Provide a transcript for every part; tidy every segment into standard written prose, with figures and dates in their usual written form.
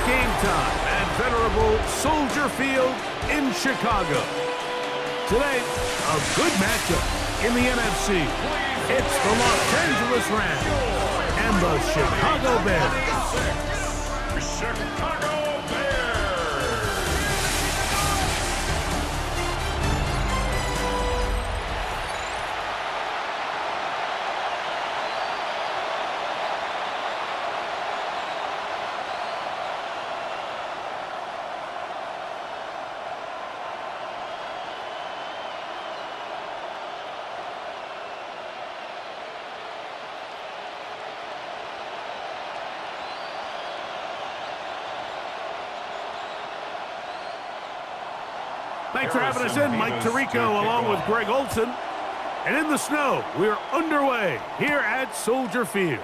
game time at venerable Soldier Field in Chicago. Today, a good matchup in the NFC. It's the Los Angeles Rams and the Chicago Bears. Chicago Bears. Thanks for having us in, Mike Tirico, along with Greg Olson. And in the snow, we're underway here at Soldier Field.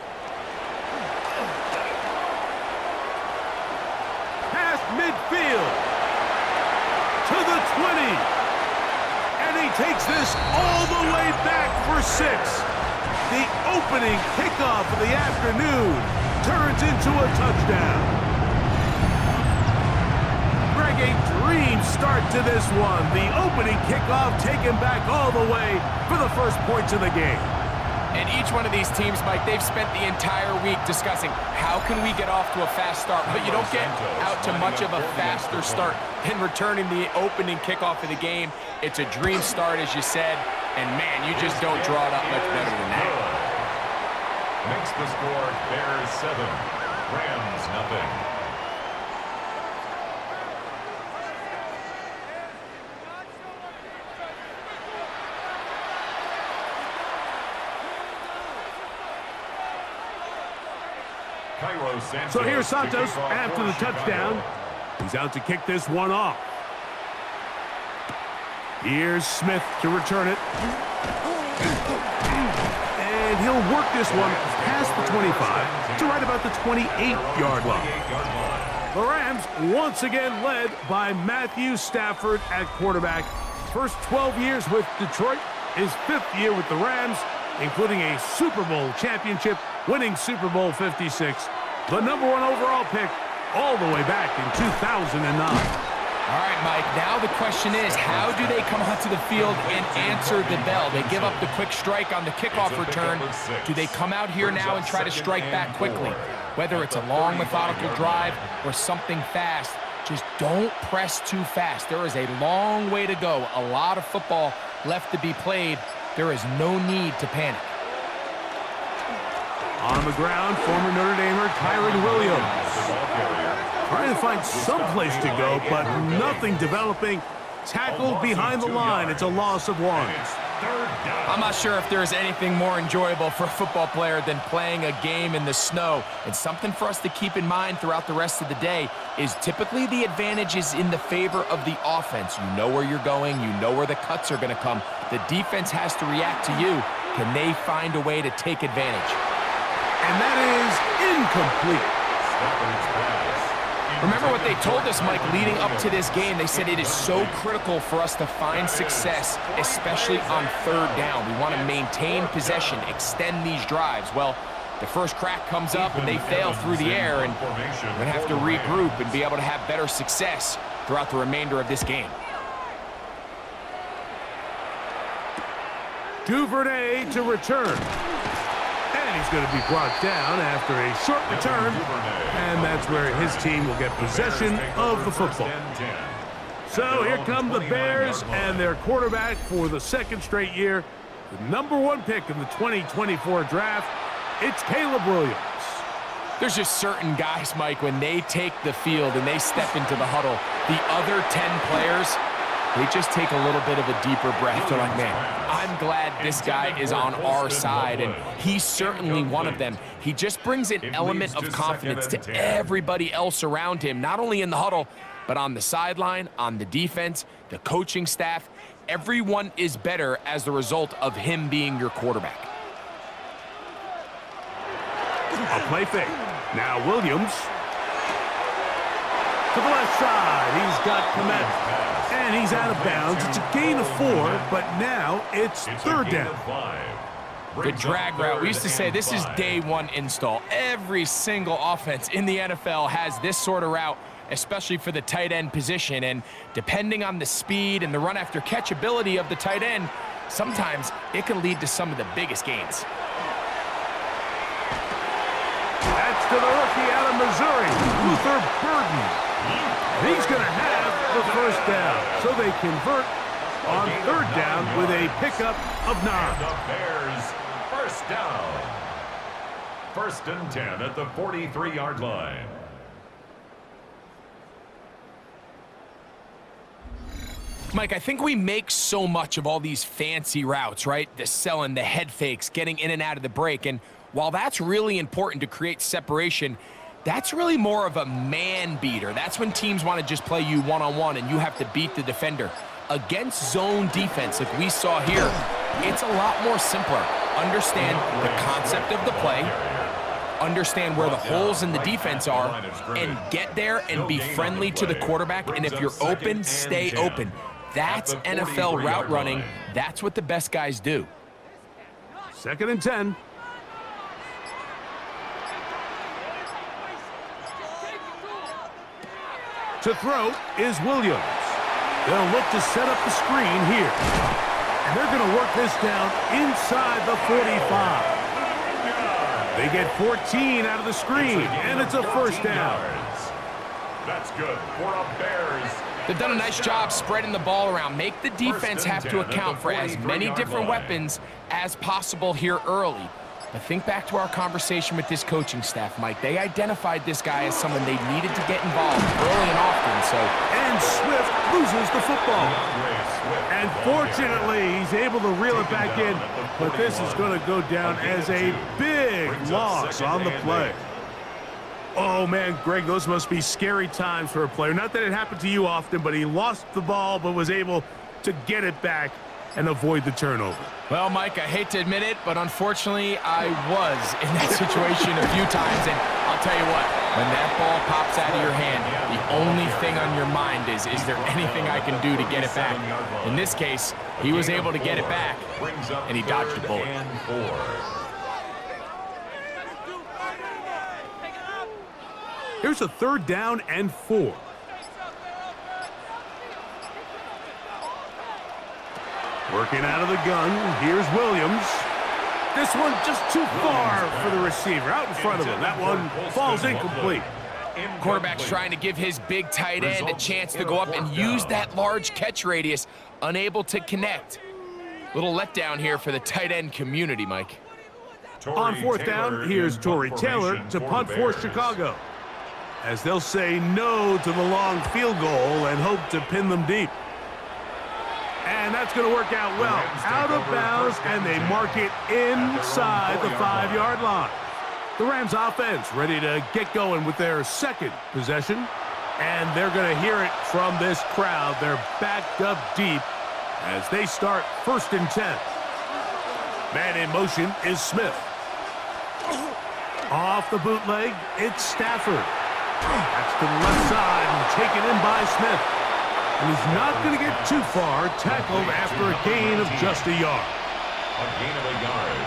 Past midfield to the 20. And he takes this all the way back for 6. The opening kickoff of the afternoon turns into a touchdown. A dream start to this one. The opening kickoff taken back all the way for the first points of the game. And each one of these teams, Mike, they've spent the entire week discussing how can we get off to a fast start, but you don't get out to much of a faster start than returning the opening kickoff of the game. It's a dream start, as you said, and man, you just don't draw it up much better than that. Makes the score Bears 7, Rams nothing. So here's Santos after the touchdown. He's out to kick this one off. Here's Smith to return it. And he'll work this one past the 25 to right about the 28-yard line. The Rams once again led by Matthew Stafford at quarterback. First 12 years with Detroit, his 5th year with the Rams, including a Super Bowl championship, winning Super Bowl 56. The #1 overall pick all the way back in 2009. All right, Mike, now the question is, how do they come onto the field and answer the bell? They give up the quick strike on the kickoff return. Do they come out here now and try to strike back quickly? Whether it's a long, methodical drive or something fast, just don't press too fast. There is a long way to go, a lot of football left to be played. There is no need to panic. On the ground, former Notre Damer Kyren Williams. Trying to find some place to go, but nothing developing. Tackled behind the line. It's a loss of 1. I'm not sure if there's anything more enjoyable for a football player than playing a game in the snow. And something for us to keep in mind throughout the rest of the day is typically the advantage is in the favor of the offense. You know where you're going. You know where the cuts are going to come. The defense has to react to you. Can they find a way to take advantage? And that is incomplete. Remember what they told us, Mike, leading up to this game. They said it is so critical for us to find success, especially on 3rd down. We want to maintain possession, extend these drives. Well, the first crack comes up and they fail through the air, and we're going to have to regroup and be able to have better success throughout the remainder of this game. Duvernay to return. And he's going to be brought down after a short return. And that's where his team will get possession of the football. So here come the Bears and their quarterback for the 2nd straight year. The #1 pick in the 2024 draft, it's Caleb Williams. There's just certain guys, Mike, when they take the field and they step into the huddle, the other 10 players, they just take a little bit of a deeper breath. They're like, man, I'm glad this guy is on our side, and he's certainly one of them. He just brings an element of confidence to everybody else around him, not only in the huddle, but on the sideline, on the defense, the coaching staff. Everyone is better as the result of him being your quarterback. A play fake. Now Williams to the left side. He's got Komet. And he's out of bounds. It's a gain of 4, but now it's 3rd down. The drag route. We used to say this is day one install. Every single offense in the NFL has this sort of route, especially for the tight end position. And depending on the speed and the run after catch ability of the tight end, sometimes it can lead to some of the biggest gains. That's to the rookie out of Missouri, Luther Burden. He's going to have the first down. So they convert on third down with a pickup of 9. And the Bears first down. 1st and 10 at the 43-yard line. Mike, I think we make so much of all these fancy routes, right? The selling, the head fakes, getting in and out of the break. And while that's really important to create separation, that's really more of a man beater. That's when teams want to just play you one-on-one and you have to beat the defender. Against zone defense like we saw here, it's a lot more simpler. Understand the concept of the play, understand where the holes in the defense are, and get there and be friendly to the quarterback. And if you're open, stay open. That's NFL route running. That's what the best guys do. 2nd and 10. To throw is Williams. They'll look to set up the screen here. And they're going to work this down inside the 45. They get 14 out of the screen, and it's a first down. That's good for a Bears. They've done a nice job spreading the ball around. Make the defense have to account for as many different weapons as possible here early. But think back to our conversation with this coaching staff, Mike. They identified this guy as someone they needed to get involved early and often. And Swift loses the football. And fortunately, he's able to reel it back in. But this is going to go down as a big loss on the play. Oh, man, Greg, those must be scary times for a player. Not that it happened to you often, but he lost the ball but was able to get it back and avoid the turnover. Well, Mike, I hate to admit it, but unfortunately, I was in that situation a few times. And I'll tell you what, when that ball pops out of your hand, the only thing on your mind is there anything I can do to get it back? In this case, he was able to get it back, and he dodged a bullet. Here's a 3rd down and 4. Working out of the gun, here's Williams. This one just too far for the receiver, out in front of him. That one falls incomplete. Quarterback's trying to give his big tight end a chance to go up and use that large catch radius, unable to connect. Little letdown here for the tight end community, Mike. On 4th down, here's Torrey Taylor to punt for Chicago, as they'll say no to the long field goal and hope to pin them deep. And that's going to work out well. Out of bounds, and they mark it inside the 5-yard line. The Rams offense ready to get going with their 2nd possession. And they're going to hear it from this crowd. They're backed up deep as they start 1st and 10. Man in motion is Smith. Off the bootleg, it's Stafford. That's to the left side and taken in by Smith. And he's not going to get too far, tackled after a gain of just a yard. A gain of a yard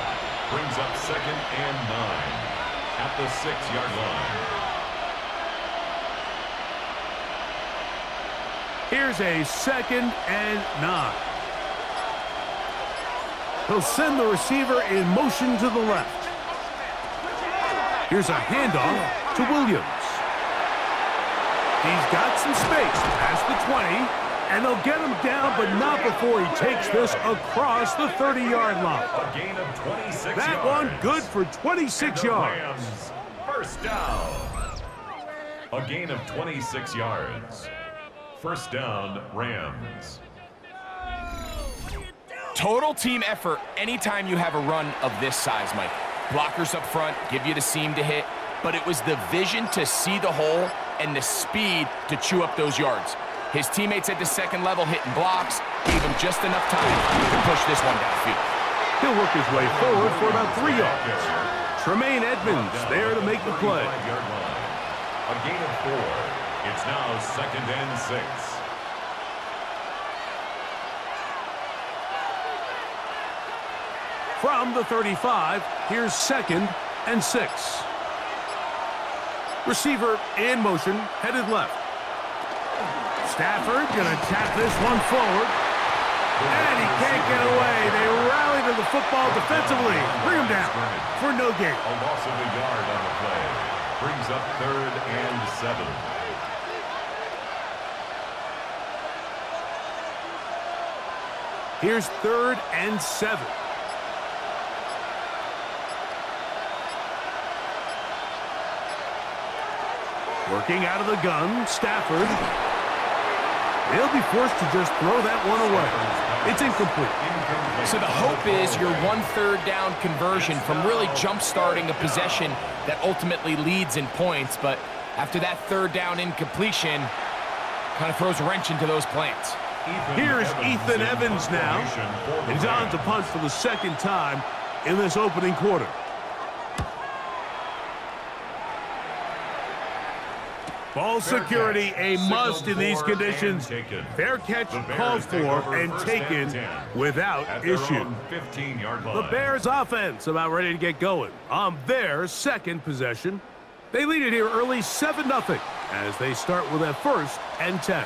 brings up 2nd and 9 at the 6-yard line. Here's a 2nd and 9. He'll send the receiver in motion to the left. Here's a handoff to Williams. He's got some space past the 20, and they'll get him down, but not before he takes this across the 30-yard line. A gain of 26 that yards. One good for 26 yards. Rams, first down. A gain of 26 yards. First down, Rams. Total team effort anytime you have a run of this size, Mike. Blockers up front give you the seam to hit, but it was the vision to see the hole and the speed to chew up those yards. His teammates at the 2nd level hitting blocks gave him just enough time to push this one downfield. He'll work his way forward for about 3 yards. Tremaine Edmonds there to make the play. A gain of 4. It's now 2nd and 6. From the 35, here's 2nd and 6. Receiver in motion, headed left. Stafford gonna tap this one forward. And he can't get away. They rally to the football defensively. Bring him down for no gain. A loss of a yard on the play. Brings up 3rd and 7. Here's 3rd and 7. Working out of the gun, Stafford. He'll be forced to just throw that one away. It's incomplete. So the hope is your 1/3 down conversion from really jump-starting a possession that ultimately leads in points, but after that 3rd down incompletion, kind of throws a wrench into those plans. Here's Ethan Evans now. He's on to punt for the 2nd time in this opening quarter. Ball security a must in these conditions. Fair catch called for and taken without issue. The Bears offense about ready to get going on their 2nd possession. They lead it here early 7-0 as they start with a 1st and 10.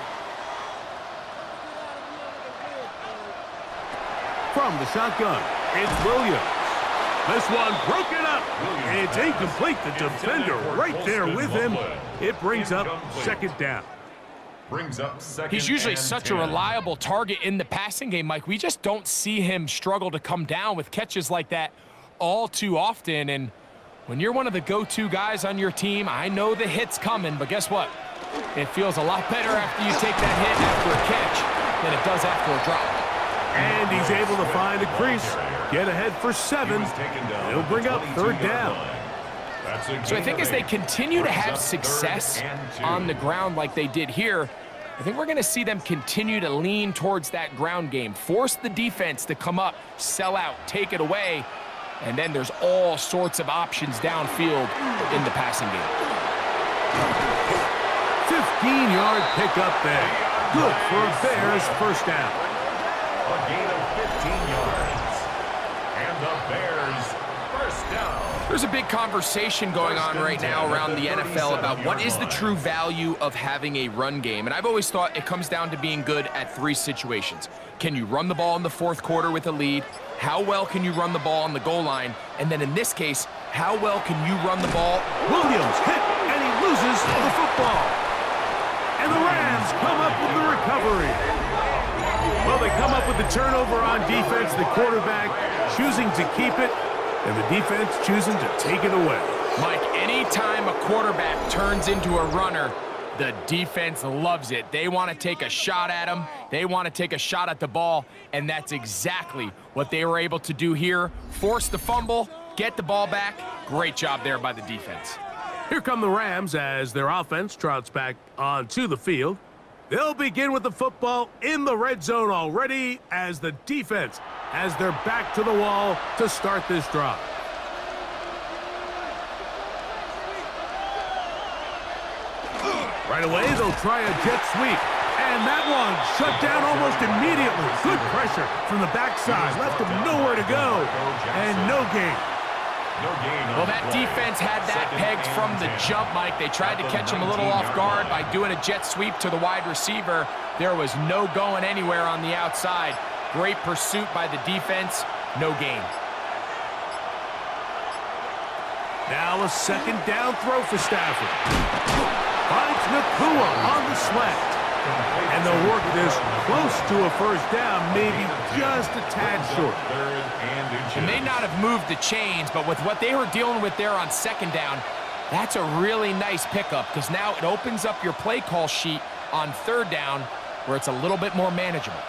From the shotgun, it's Williams. This one broken up. It's incomplete. The defender right there with him. It brings up 2nd down. He's usually such a reliable target in the passing game, Mike. We just don't see him struggle to come down with catches like that all too often. And when you're one of the go-to guys on your team, I know the hit's coming, but guess what? It feels a lot better after you take that hit after a catch than it does after a drop. And he's able to find a crease, get ahead for 7. He'll bring up 3rd down. So I think as they continue to have success on the ground like they did here, I think we're going to see them continue to lean towards that ground game, force the defense to come up, sell out, take it away, and then there's all sorts of options downfield in the passing game. 15-yard pickup there. Good for a Bears 1st down. A gain of 15 yards. And the Bears 1st down. There's a big conversation going on right now around the NFL about what is the true value of having a run game. And I've always thought it comes down to being good at 3 situations. Can you run the ball in the 4th quarter with a lead? How well can you run the ball on the goal line? And then in this case, how well can you run the ball? Williams hit, and he loses the football. And the Rams come up with the recovery. Well, they come up with the turnover on defense, the quarterback choosing to keep it, and the defense choosing to take it away. Mike, anytime a quarterback turns into a runner, the defense loves it. They want to take a shot at him. They want to take a shot at the ball, and that's exactly what they were able to do here. Force the fumble, get the ball back. Great job there by the defense. Here come the Rams as their offense trots back onto the field. They'll begin with the football in the red zone already as the defense has their back to the wall to start this drive. Right away, they'll try a jet sweep. And that one shut down almost immediately. Good pressure from the backside. Left him nowhere to go. And no gain. Well, that defense had that pegged from the jump, Mike. They tried to catch him a little off guard by doing a jet sweep to the wide receiver. There was no going anywhere on the outside. Great pursuit by the defense. No gain. Now a 2nd down throw for Stafford. Finds Nakua on the slant. And they'll work this close to a 1st down, maybe just a tad short. It may not have moved the chains, but with what they were dealing with there on 2nd down, that's a really nice pickup because now it opens up your play call sheet on 3rd down where it's a little bit more manageable.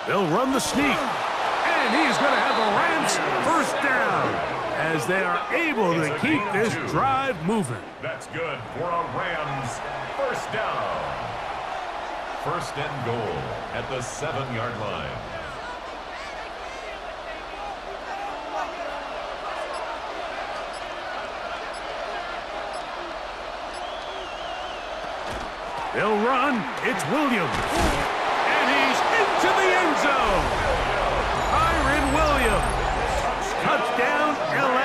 They'll run the sneak. And he's going to have the Rams 1st down as they are able to keep this drive moving. That's good for a Rams 1st down. 1st and goal at the 7-yard line. They'll run. It's Williams. And he's into the end zone. down, LA.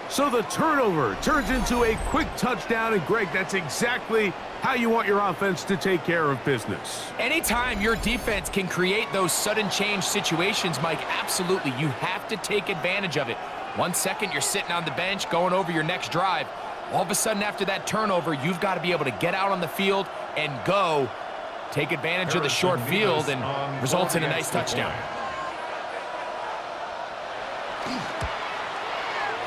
So the turnover turns into a quick touchdown, and Greg, that's exactly how you want your offense to take care of business. Anytime your defense can create those sudden change situations, Mike, absolutely, you have to take advantage of it. 1 second, you're sitting on the bench, going over your next drive. All of a sudden, after that turnover, you've got to be able to get out on the field and go. Take advantage of the short field, and results in a nice touchdown.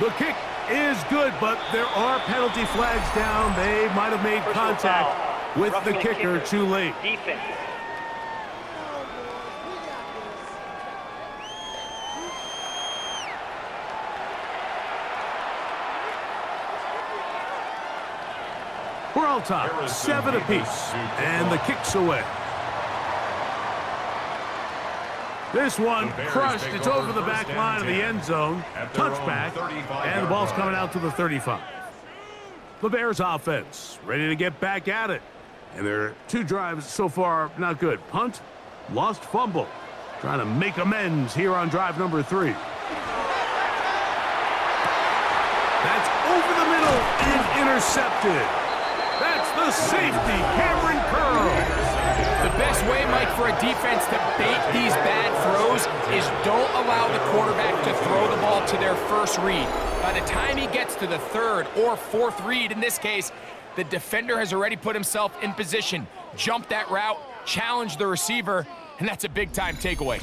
The kick is good, but there are penalty flags down. They might have made contact with the kicker too late. Defense. We're all tied, 7 apiece, and the kick's away. This one crushed. It's over the back line of the end zone. Touchback, and the ball's coming out to the 35. The Bears offense ready to get back at it. And their 2 drives so far not good. Punt, lost fumble. Trying to make amends here on drive number 3. That's over the middle and intercepted. That's the safety, Cameron Curl. The best way, Mike, for a defense to bait these bad throws is don't allow the quarterback to throw the ball to their first read. By the time he gets to the 3rd or 4th read, in this case, the defender has already put himself in position, jumped that route, challenged the receiver, and that's a big-time takeaway.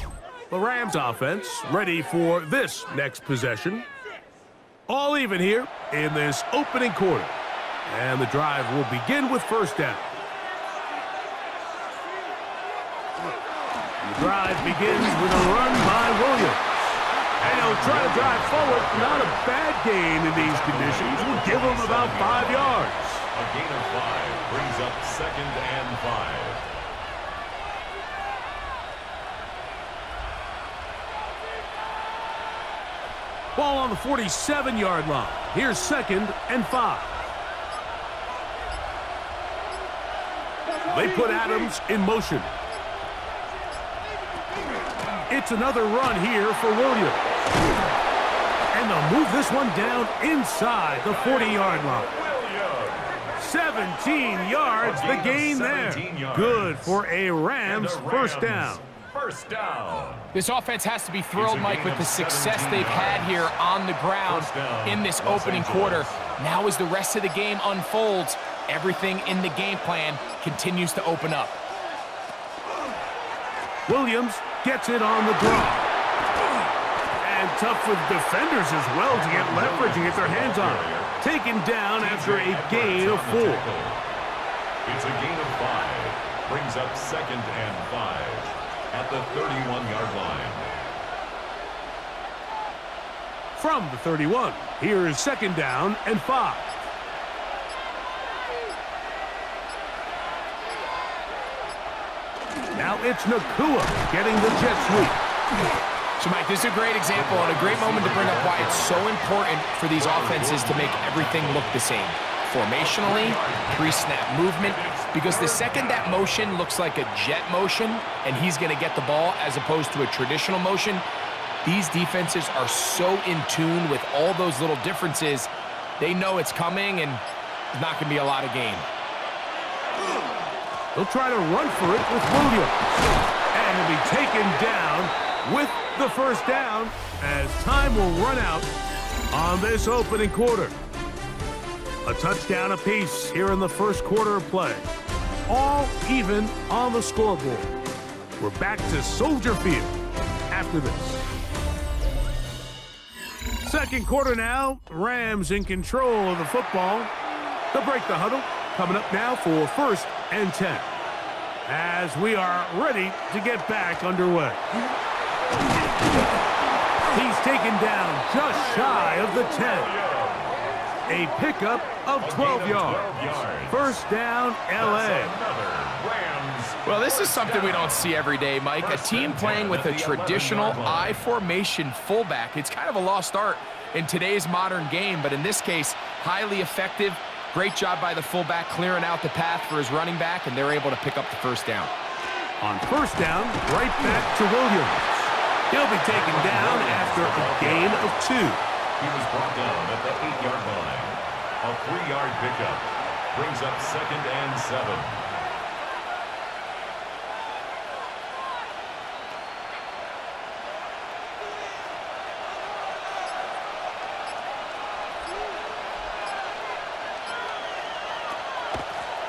The Rams offense ready for this next possession. All even here in this opening quarter. And the drive will begin with first down. The drive begins with a run by Williams. And he'll try to drive forward. Not a bad gain in these conditions. We'll give him about 5 yards. A gain of 5 brings up 2nd and 5. Ball on the 47-yard line. Here's 2nd and 5. They put Adams in motion. It's another run here for Williams. And they'll move this one down inside the 40-yard line. 17 yards, the gain there. Good for a Rams first down. First down. This offense has to be thrilled, Mike, with the success they've had here on the ground in this opening quarter. Now as the rest of the game unfolds, everything in the game plan continues to open up. Williams gets it on the draw. And tough for the defenders as well to get leverage and get their hands on it. Taken down after a gain of 4. It's a gain of 5. Brings up 2nd and 5 at the 31-yard line. From the 31, here is 2nd down and 5. Now it's Nakua getting the jet sweep. So, Mike, this is a great example and a great moment to bring up why it's so important for these offenses to make everything look the same. Formationally, pre-snap movement, because the second that motion looks like a jet motion and he's going to get the ball as opposed to a traditional motion, these defenses are so in tune with all those little differences. They know it's coming and there's not going to be a lot of gain. They'll try to run for it with Williams. And he'll be taken down with the first down as time will run out on this opening quarter. A touchdown apiece here in the first quarter of play. All even on the scoreboard. We're back to Soldier Field after this. Second quarter now. Rams in control of the football. They'll break the huddle. Coming up now for 1st and 10. As we are ready to get back underway. He's taken down just shy of the 10. A pickup of 12 yards. First down, LA. Well, this is something we don't see every day, Mike. A team playing with a traditional I formation fullback. It's kind of a lost art in today's modern game, but in this case, highly effective. Great job by the fullback clearing out the path for his running back, and they're able to pick up the first down. On first down, right back to Williams. He'll be taken down after a gain of 2. He was brought down at the 8-yard line. A 3-yard pickup brings up 2nd and 7.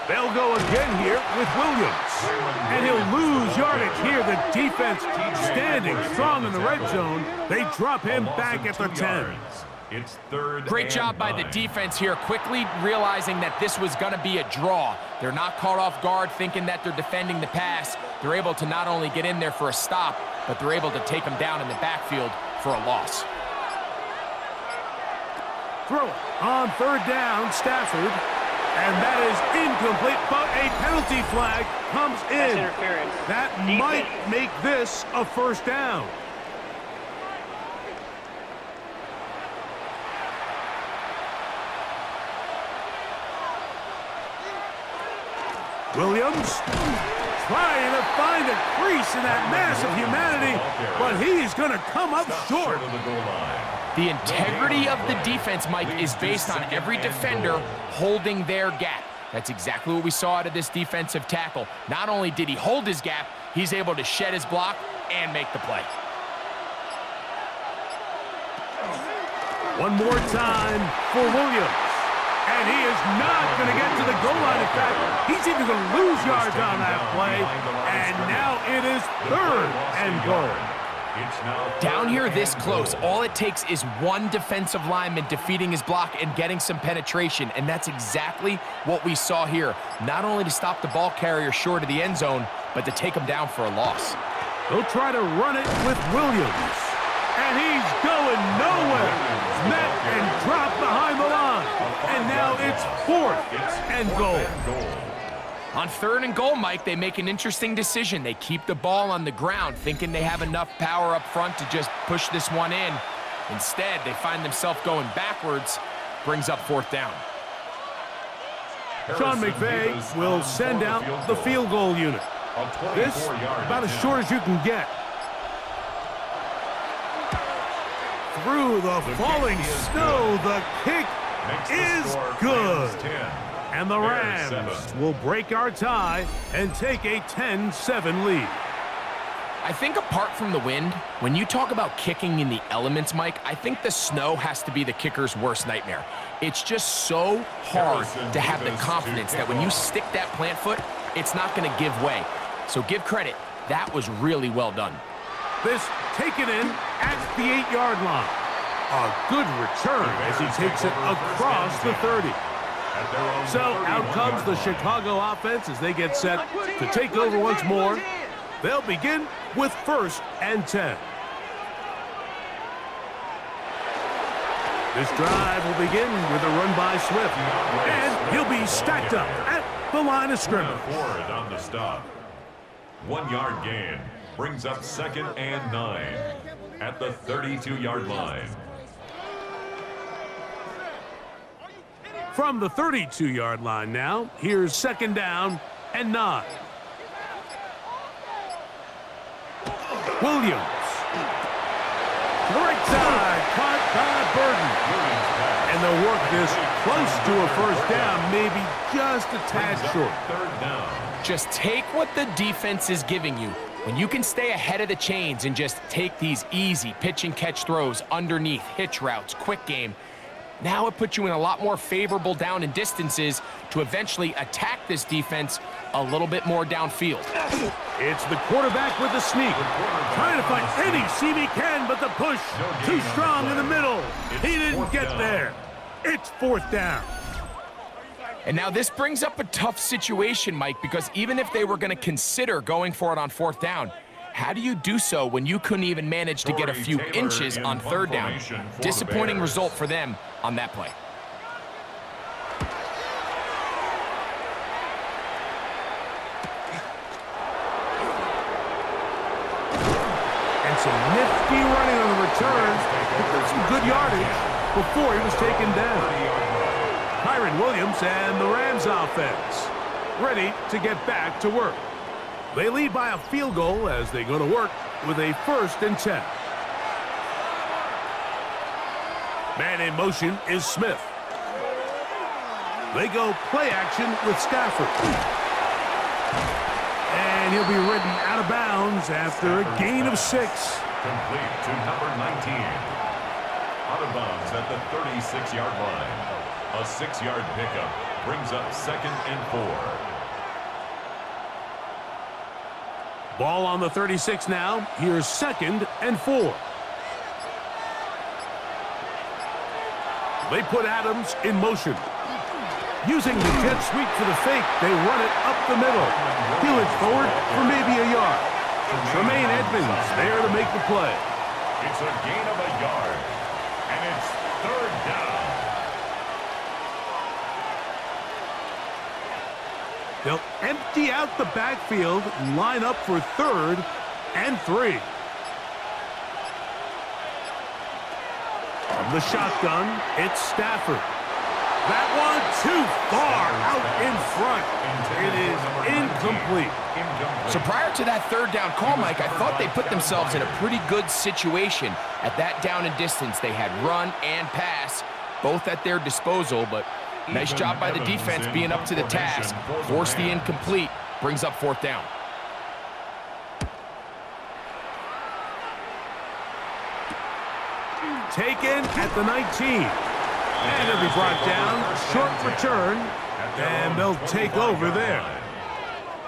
They'll go again here with Williams. And he'll lose yardage here. The defense standing strong in the red zone. They drop him back at the 10. It's 3rd. Great job by the defense here, quickly realizing that this was going to be a draw. They're not caught off guard thinking that they're defending the pass. They're able to not only get in there for a stop, but they're able to take them down in the backfield for a loss. Throw it on 3rd down, Stafford. And that is incomplete, but a penalty flag comes in. That might make this a 1st down. Williams trying to find a crease in that mass of humanity, but he's going to come up short. The integrity of the defense, Mike, is based on every defender holding their gap. That's exactly what we saw out of this defensive tackle. Not only did he hold his gap, he's able to shed his block and make the play. One more time for Williams. And he is not going to get to the goal line. In fact, he's even going to lose yards on that play. And now it is 3rd and goal. Down here this close, all it takes is one defensive lineman defeating his block and getting some penetration, and that's exactly what we saw here. Not only to stop the ball carrier short of the end zone, but to take him down for a loss. They'll try to run it with Williams, and he's going nowhere. Met and dropped behind the line, and now it's 4th and goal. On 3rd and goal, Mike, they make an interesting decision. They keep the ball on the ground, thinking they have enough power up front to just push this one in. Instead, they find themselves going backwards, brings up 4th down. Sean McVay will send out the field goal unit. This, about as short as you can get. Through the falling snow, the kick is good. And the Rams will break our tie and take a 10-7 lead. I think apart from the wind, when you talk about kicking in the elements, Mike, I think the snow has to be the kicker's worst nightmare. It's just so hard to have the confidence that when you stick that plant foot, it's not going to give way. So give credit. That was really well done. This taken in at the 8-yard line. A good return as he takes it across the 30. So out comes the Chicago offense as they get set to take over once more. They'll begin with 1st and 10. This drive will begin with a run by Swift. And he'll be stacked up at the line of scrimmage. Forward on the stop. 1-yard gain brings up 2nd and 9 at the 32-yard line. From the 32-yard line now, here's 2nd down and 9. Williams. To the right side, caught by Burton. And they'll work this close to a 1st down, maybe just a tad short. 3rd down. Just take what the defense is giving you. When you can stay ahead of the chains and just take these easy pitch and catch throws underneath, hitch routes, quick game, now it puts you in a lot more favorable down and distances to eventually attack this defense a little bit more downfield. It's the quarterback with the sneak. Trying to find any seam he can, but the push too strong in the middle. He didn't get there. It's 4th down. And now this brings up a tough situation, Mike, because even if they were going to consider going for it on 4th down, how do you do so when you couldn't even manage to get a few inches on 3rd down? Disappointing result for them on that play. And some nifty running on the return. Picked up some good yardage before he was taken down. Kyron Williams and the Rams offense ready to get back to work. They lead by a field goal as they go to work with a 1st and 10. Man in motion is Smith. They go play action with Stafford. And he'll be ridden out of bounds after a gain of 6. Complete to number 19. Out of bounds at the 36-yard line. A 6-yard pickup brings up 2nd and 4. Ball on the 36 now. Here's 2nd and 4. They put Adams in motion. Using the jet sweep for the fake, they run it up the middle. He'll hit forward for maybe a yard. Tremaine Edmonds there to make the play. It's a gain of a yard, and it's 3rd down. They'll empty out the backfield and line up for 3rd and 3. From the shotgun, it's Stafford. That one too far out in front. It is incomplete. So prior to that 3rd down call, Mike, I thought they put themselves in a pretty good situation at that down and distance. They had run and pass, both at their disposal, but nice job by the defense being up to the task. Force the incomplete, brings up 4th down. Taken at the 19. And it'll be brought down. Short return. And they'll take over there.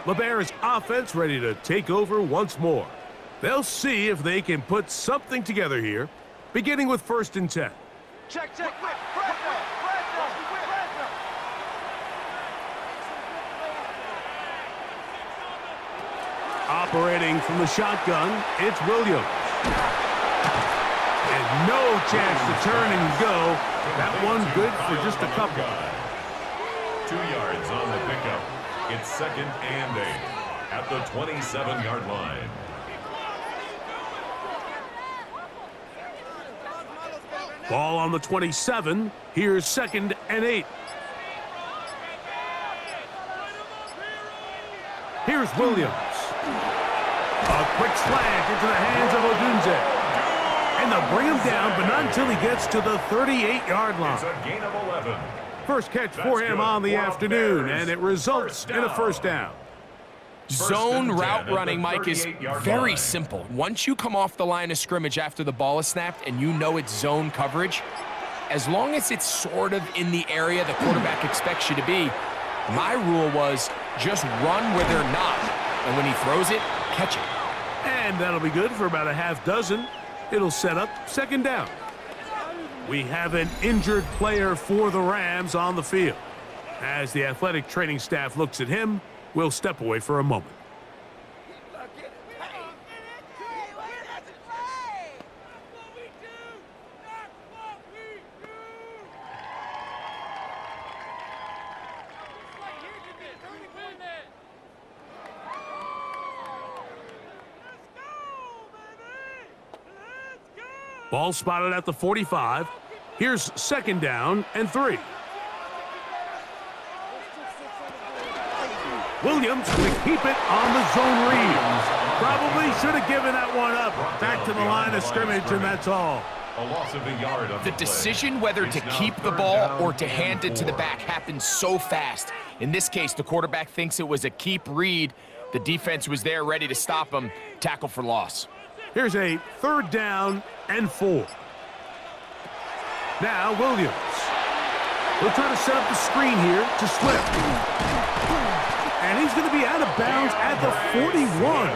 LeBear's offense ready to take over once more. They'll see if they can put something together here, beginning with 1st and 10. Check. Operating from the shotgun, it's Williams. And no chance to turn and go. That one good for just a couple. 2 yards on the pickup. It's 2nd and 8 at the 27-yard line. Ball on the 27. Here's 2nd and 8. Here's Williams. A quick slant into the hands of Odunze. And they'll bring him down, but not until he gets to the 38-yard line. It's a gain of 11. First catch for him on the afternoon, and it results in a 1st down. Zone route running, Mike, is very simple. Once you come off the line of scrimmage after the ball is snapped and you know it's zone coverage, as long as it's sort of in the area the quarterback expects you to be, my rule was just run where they're not. And when he throws it, catch it. And that'll be good for about a half dozen. It'll set up 2nd down. We have an injured player for the Rams on the field. As the athletic training staff looks at him, we'll step away for a moment. Ball spotted at the 45. Here's 2nd down and 3. Williams will keep it on the zone read. Probably should have given that one up. Back to the line of scrimmage, and that's all. A loss of a yard on The decision whether to keep the ball or to hand it to the back happens so fast. In this case, the quarterback thinks it was a keep read. The defense was there ready to stop him. Tackle for loss. Here's a 3rd down and 4. Now Williams. He'll try to set up the screen here to Swift. And he's going to be out of bounds at the 41.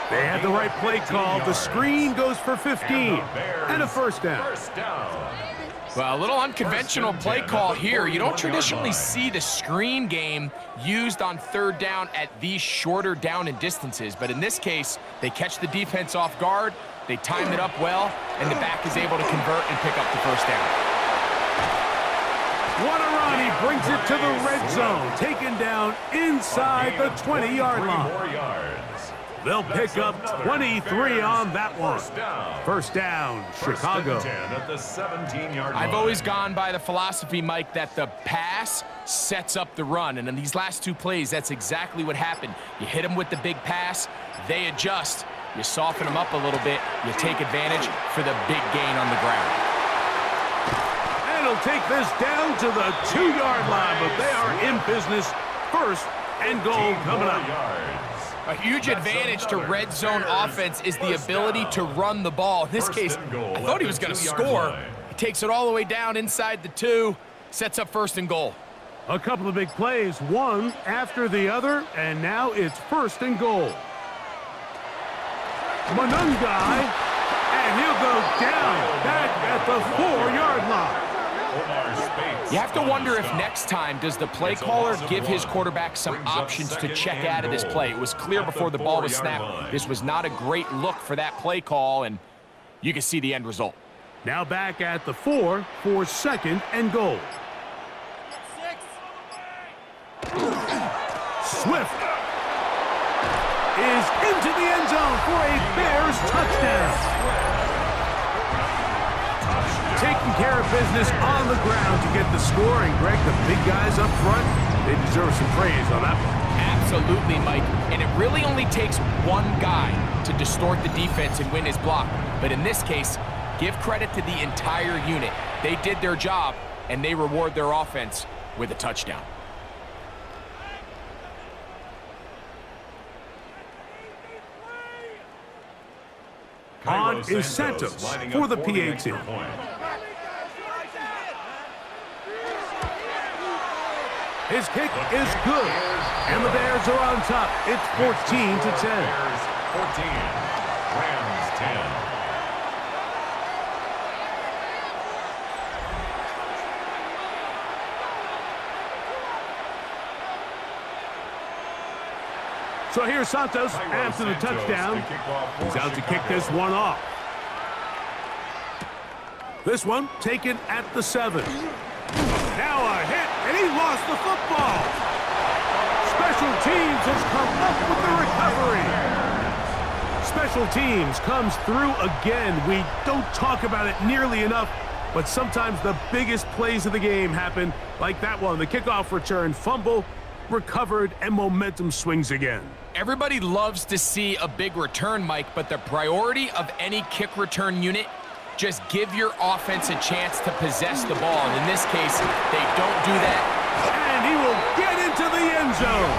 They had the right play call. The screen goes for 15 and a 1st down. Well, a little unconventional play call here. You don't traditionally see the screen game used on 3rd down at these shorter down and distances. But in this case, they catch the defense off guard, they time it up well, and the back is able to convert and pick up the 1st down. What a run. He brings it to the red zone. Taken down inside the 20-yard line. They'll pick up 23 on that one. 1st down, Chicago. At the 17-yard line. I've always gone by the philosophy, Mike, that the pass sets up the run. And in these last 2 plays, that's exactly what happened. You hit them with the big pass, they adjust, You soften them up a little bit. You take advantage for the big gain on the ground. And he'll take this down to the 2-yard line, but they are in business. First and goal coming up. A huge advantage to red zone offense is the ability to run the ball. In this case, I thought he was going to score. He takes it all the way down inside the 2, sets up first and goal. A couple of big plays, one after the other, and now it's first and goal. Manungai, and he'll go down back at the 4-yard line. You have to wonder if next time does the play caller give his quarterback some options to check out of this play. It was clear before the ball was snapped. This was not a great look for that play call, and you can see the end result. Now back at the 4 for second and goal. Swift is into the end zone for a Bears touchdown. Taking care of business on the ground to get the score. And, Greg, the big guys up front, they deserve some praise on that one. Absolutely, Mike. And it really only takes one guy to distort the defense and win his block. But in this case, give credit to the entire unit. They did their job, and they reward their offense with a touchdown. On is Santos for the PAT. His kick is good, and the Bears are on top. It's 14-10. Bears 14, Rams 10. So here's Santos after the touchdown. He's out to kick this one off. This one taken at the 7. Now a hit, and he lost the football. Special teams has come up with the recovery. Special teams comes through again. We don't talk about it nearly enough, but sometimes the biggest plays of the game happen like that one. The kickoff return, fumble, recovered, and momentum swings again. Everybody loves to see a big return, Mike, but the priority of any kick return unit, just give your offense a chance to possess the ball. And in this case, they don't do that. And he will get into the end zone.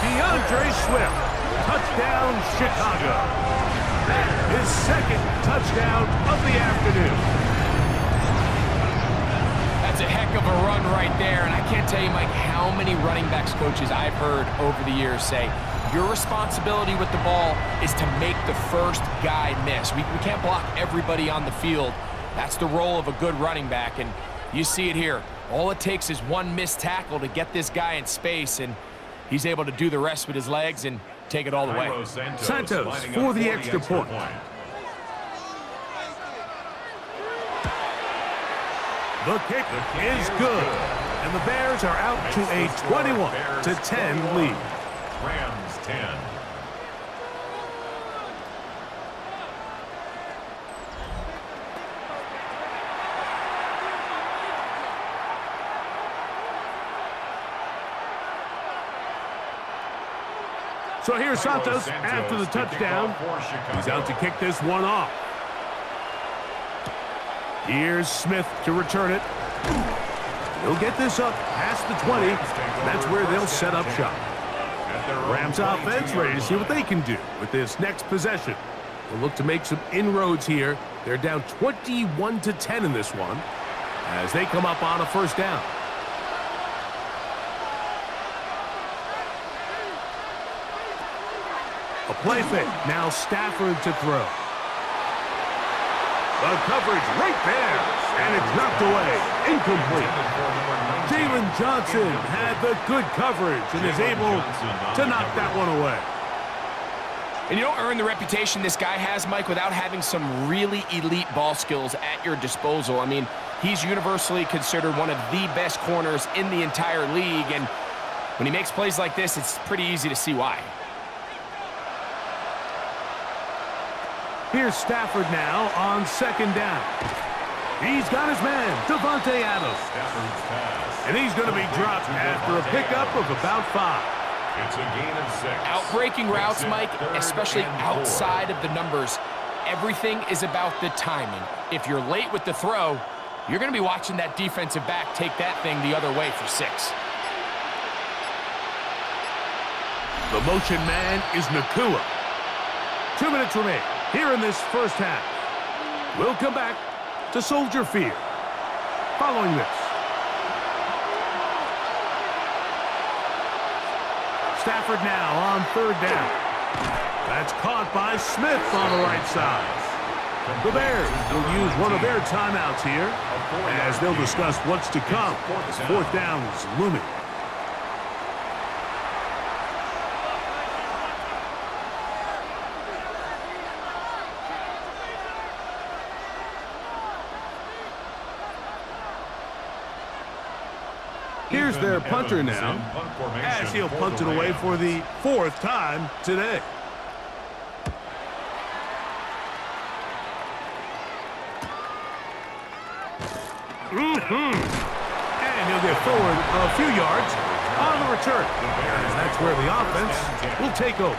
DeAndre Swift, touchdown Chicago. That is second touchdown of the afternoon. That's a heck of a run right there, and I can't tell you, Mike, how many running backs coaches I've heard over the years say, your responsibility with the ball is to make the first guy miss. We can't block everybody on the field. That's the role of a good running back, and you see it here. All it takes is one missed tackle to get this guy in space, and he's able to do the rest with his legs and take it all the way. Santos for the extra point. The kick is good, and the Bears are out to a 21-10 lead. Rams 10. So here's Santos after the touchdown. He's out to kick this one off. Here's Smith to return it. He'll get this up past the 20. That's where they'll set up shop. Rams offense ready to see what they can do with this next possession. They'll look to make some inroads here. They're down 21-10 in this one as they come up on a first down. A play fake. Now Stafford to throw. The coverage right there, and it's knocked away. Incomplete. Jalen Johnson had the good coverage and is able to knock that one away. And you don't earn the reputation this guy has, Mike, without having some really elite ball skills at your disposal. I mean, he's universally considered one of the best corners in the entire league, and when he makes plays like this, it's pretty easy to see why. Here's Stafford now on second down. He's got his man, Devontae Adams. And he's going to be dropped after a pickup of about 5. It's a gain of 6. Outbreaking routes, Mike, especially outside of the numbers, everything is about the timing. If you're late with the throw, you're going to be watching that defensive back take that thing the other way for 6. The motion man is Nakua. 2 minutes remain here in this first half. We'll come back to Soldier Field following this. Stafford now on 3rd down. That's caught by Smith on the right side. The Bears will use one of their timeouts here as they'll discuss what's to come. 4th down is looming. Here's their punter now, as he'll punt it away for the 4th time today. And he'll get forward a few yards on the return. And that's where the offense will take over.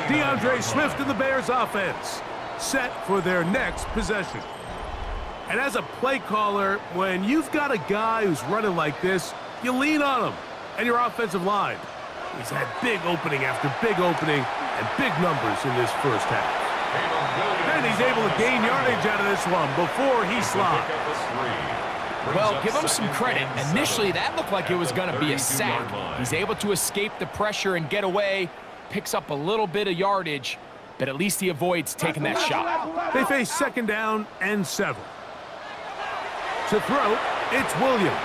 DeAndre Swift and the Bears offense set for their next possession. And as a play caller, when you've got a guy who's running like this, you lean on him and your offensive line. He's had big opening after big opening and big numbers in this first half. And he's able to gain yardage out of this one before he slides. Well, give him some credit. Initially, that looked like it was going to be a sack. He's able to escape the pressure and get away, picks up a little bit of yardage, but at least he avoids taking that shot. They face 2nd down and 7. To throw, it's Williams.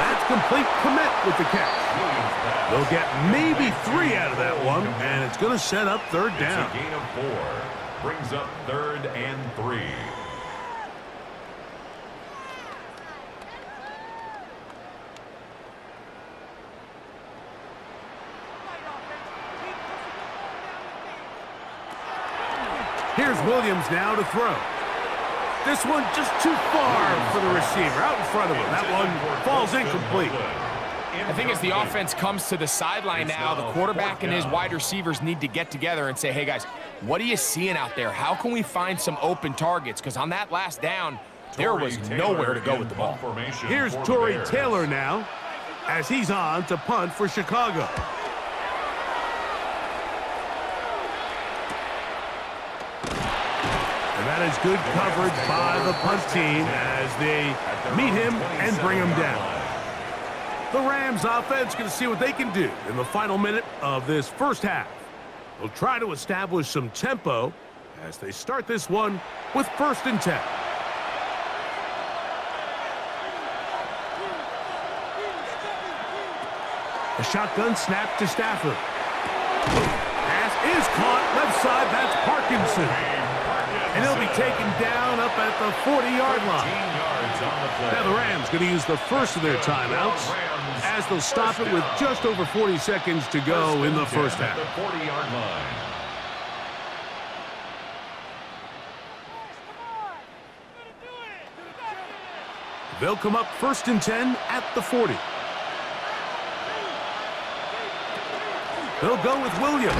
That's complete commit with the catch. They'll get maybe 3 out of that one, and it's going to set up 3rd down. It's a gain of 4. Brings up 3rd and 3. Here's Williams now to throw. This one just too far for the receiver, out in front of him. That one falls incomplete. I think as the offense comes to the sideline now, the quarterback and his wide receivers need to get together and say, hey, guys, what are you seeing out there? How can we find some open targets? Because on that last down, there was nowhere to go with the ball. Here's Torrey Taylor now as he's on to punt for Chicago. And that is good coverage by the punt team as they meet him and bring him down. The Rams offense going to see what they can do in the final minute of this first half. They'll try to establish some tempo as they start this one with 1st and 10. A shotgun snap to Stafford. Pass is caught left side. That's Parkinson. And he'll be taken down up at the 40-yard line. Now the Rams going to use the first of their timeouts as they'll stop it with just over 40 seconds to go in the first half. They'll come up 1st and 10 at the 40. They'll go with Williams.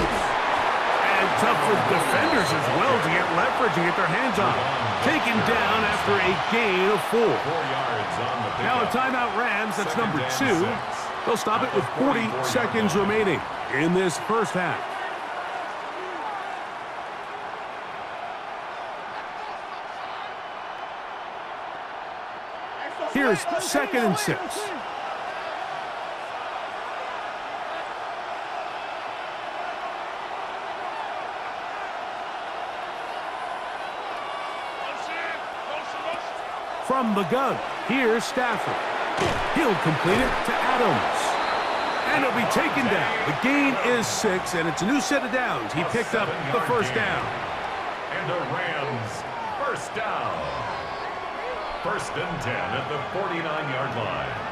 And tough for defenders as well to get leverage and get their hands on. Taken down after a gain of 4. Now a timeout Rams, that's number 2. They'll stop it with 40 seconds remaining in this first half. Here's 2nd and 6. From the gun, here's Stafford. He'll complete it to Adams. And he'll be taken down. The gain is 6, and it's a new set of downs. He picked up the 1st down. And the Rams, 1st down. 1st and 10 at the 49-yard line.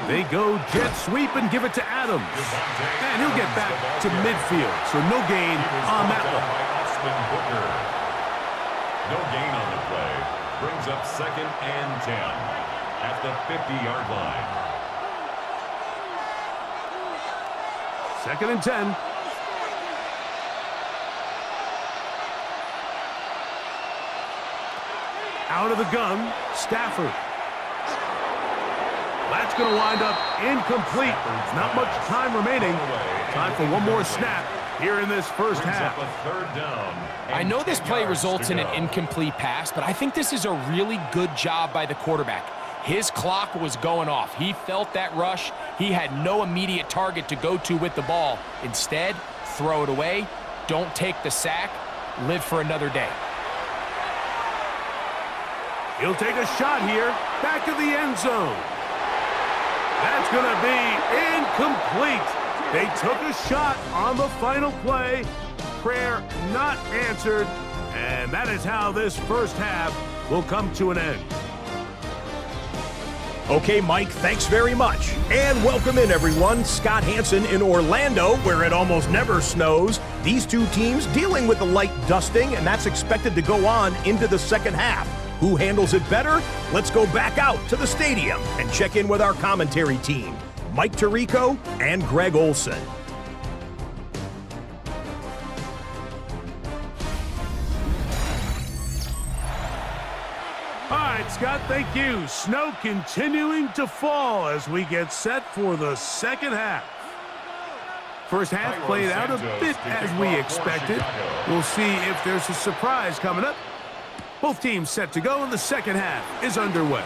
They go jet sweep and give it to Adams. And he'll get back to midfield, so no gain on that one. No gain on the play. Brings up 2nd and 10 at the 50-yard line. 2nd and 10. Out of the gun, Stafford. That's going to wind up incomplete. Not much time remaining. Time for one more snap here in this first half. I know this play results in an incomplete pass, but I think this is a really good job by the quarterback. His clock was going off. He felt that rush. He had no immediate target to go to with the ball. Instead, throw it away. Don't take the sack. Live for another day. He'll take a shot here. Back to the end zone. That's going to be incomplete. They took a shot on the final play. Prayer not answered. And that is how this first half will come to an end. Okay, Mike, thanks very much. And welcome in, everyone. Scott Hansen in Orlando, where it almost never snows. These two teams dealing with a light dusting, and that's expected to go on into the second half. Who handles it better? Let's go back out to the stadium and check in with our commentary team, Mike Tirico and Greg Olson. All right, Scott, thank you. Snow continuing to fall as we get set for the second half. First half played out a bit as we expected. We'll see if there's a surprise coming up. Both teams set to go, and the second half is underway.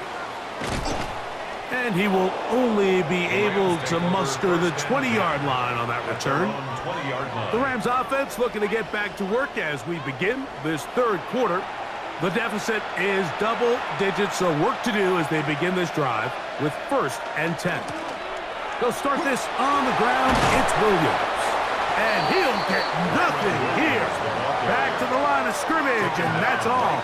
And he will only be able to muster the 20-yard line on that return. The Rams offense looking to get back to work as we begin this third quarter. The deficit is double digits, so work to do as they begin this drive with 1st and 10. They'll start this on the ground. It's Williams. And he'll get nothing here. Back to the line of scrimmage, and that's all.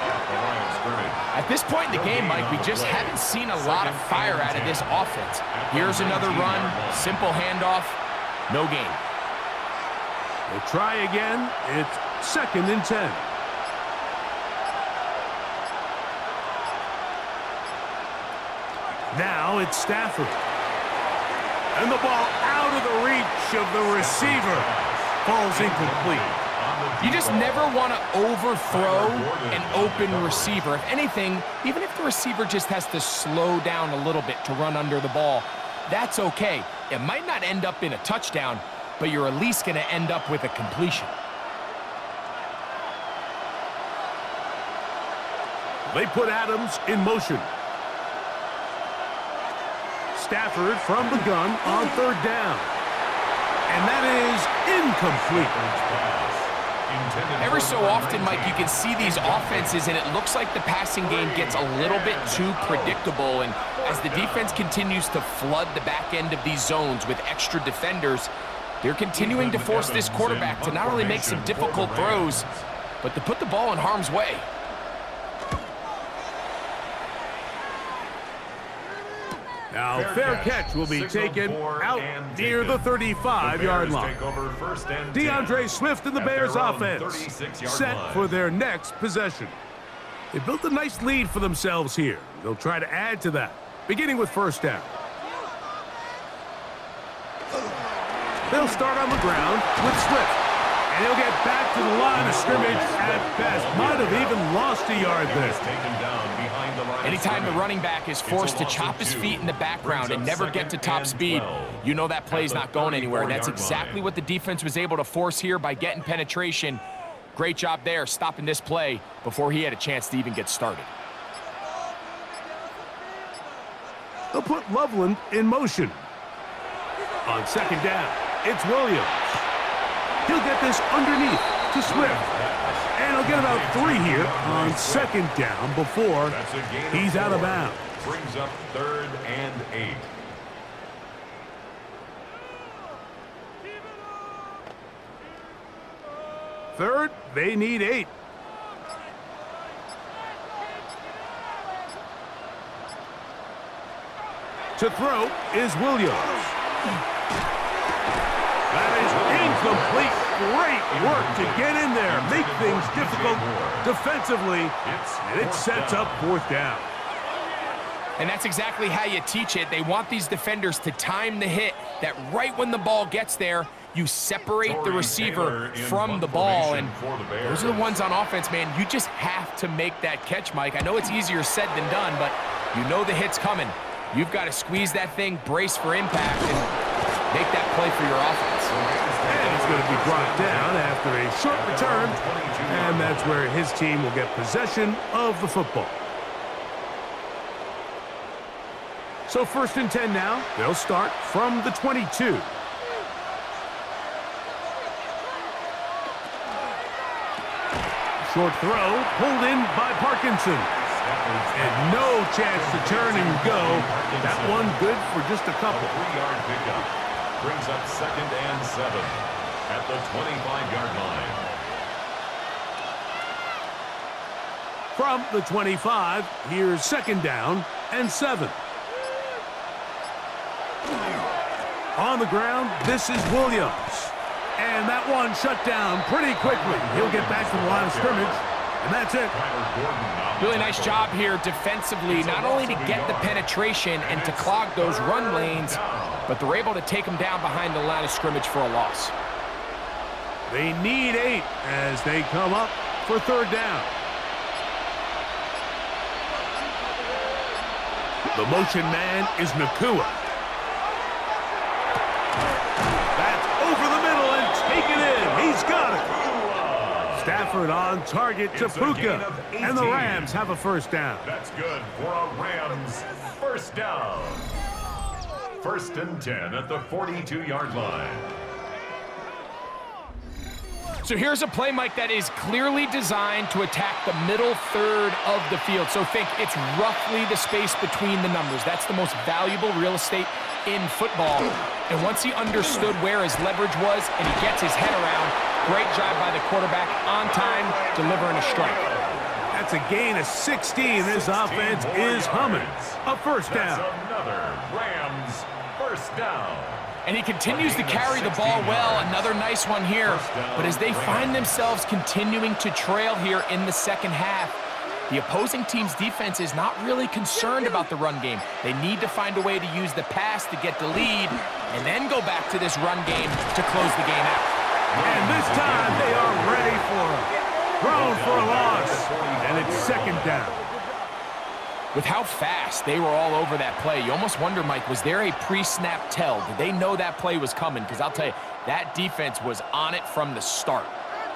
At this point in the game, Mike, we just haven't seen a lot of fire out of this offense. Here's another run, simple handoff, no gain. We'll try again. It's 2nd and 10. Now it's Stafford. And the ball out of the reach of the receiver. Falls incomplete. You just never want to overthrow an open receiver. If anything, even if the receiver just has to slow down a little bit to run under the ball, that's okay. It might not end up in a touchdown, but you're at least going to end up with a completion. They put Adams in motion. Stafford from the gun on 3rd down. And that is incomplete. Every so often, Mike, you can see these offenses, and it looks like the passing game gets a little bit too predictable. And as the defense continues to flood the back end of these zones with extra defenders, they're continuing to force this quarterback to not only make some difficult throws, but to put the ball in harm's way. Now, fair catch will be taken out near the 35-yard line. DeAndre Swift and the Bears offense set for their next possession. They built a nice lead for themselves here. They'll try to add to that, beginning with 1st down. They'll start on the ground with Swift. And he'll get back to the line of scrimmage at best. Might have even lost a yard there. Anytime the running back is forced to chop his feet in the background and never get to top speed, you know that play's not going anywhere. And that's exactly what the defense was able to force here by getting penetration. Great job there, stopping this play before he had a chance to even get started. They'll put Loveland in motion. On 2nd down, it's Williams. He'll get this underneath to Swift. And he'll get about 3 here on 2nd down before he's out of bounds. Brings up 3rd and 8. Third, they need 8. To throw is Williams. That is incomplete. Great work to get in there, make things difficult defensively, and it sets up 4th down. And that's exactly how you teach it. They want these defenders to time the hit, that right when the ball gets there, you separate the receiver from the ball. And those are the ones on offense, man. You just have to make that catch, Mike. I know it's easier said than done, but you know the hit's coming. You've got to squeeze that thing, brace for impact, and make that play for your offense. And it's going to be brought down after a short return, and that's where his team will get possession of the football. So 1st and 10 now. They'll start from the 22. Short throw, pulled in by Parkinson. And no chance to turn and go. That one good for just a couple. 3-yard pickup brings up 2nd and 7 at the 25-yard line. From the 25, here's 2nd down and 7. On the ground, this is Williams. And that one shut down pretty quickly. He'll get back to the line of scrimmage, and that's it. Really nice job here defensively, not only to get the penetration and to clog those run lanes, but they're able to take them down behind the line of scrimmage for a loss. They need 8 as they come up for 3rd down. The motion man is Nakua. That's over the middle and taken in. He's got it. Stafford on target to Puka, and the Rams have a 1st down. That's good for a Rams 1st down. 1st and 10 at the 42-yard line. So here's a play, Mike, that is clearly designed to attack the middle third of the field. So think it's roughly the space between the numbers. That's the most valuable real estate in football. And once he understood where his leverage was and he gets his head around, great job by the quarterback on time, delivering a strike. That's a gain of 16. This offense is humming. A 1st down. That's another Rams 1st down. And he continues to carry the ball well. Another nice one here. But as they find themselves continuing to trail here in the 2nd half, the opposing team's defense is not really concerned about the run game. They need to find a way to use the pass to get the lead and then go back to this run game to close the game out. And this time they are ready for him. Thrown for a loss. And it's 2nd down. With how fast they were all over that play, you almost wonder, Mike, was there a pre-snap tell? Did they know that play was coming? Because I'll tell you, that defense was on it from the start.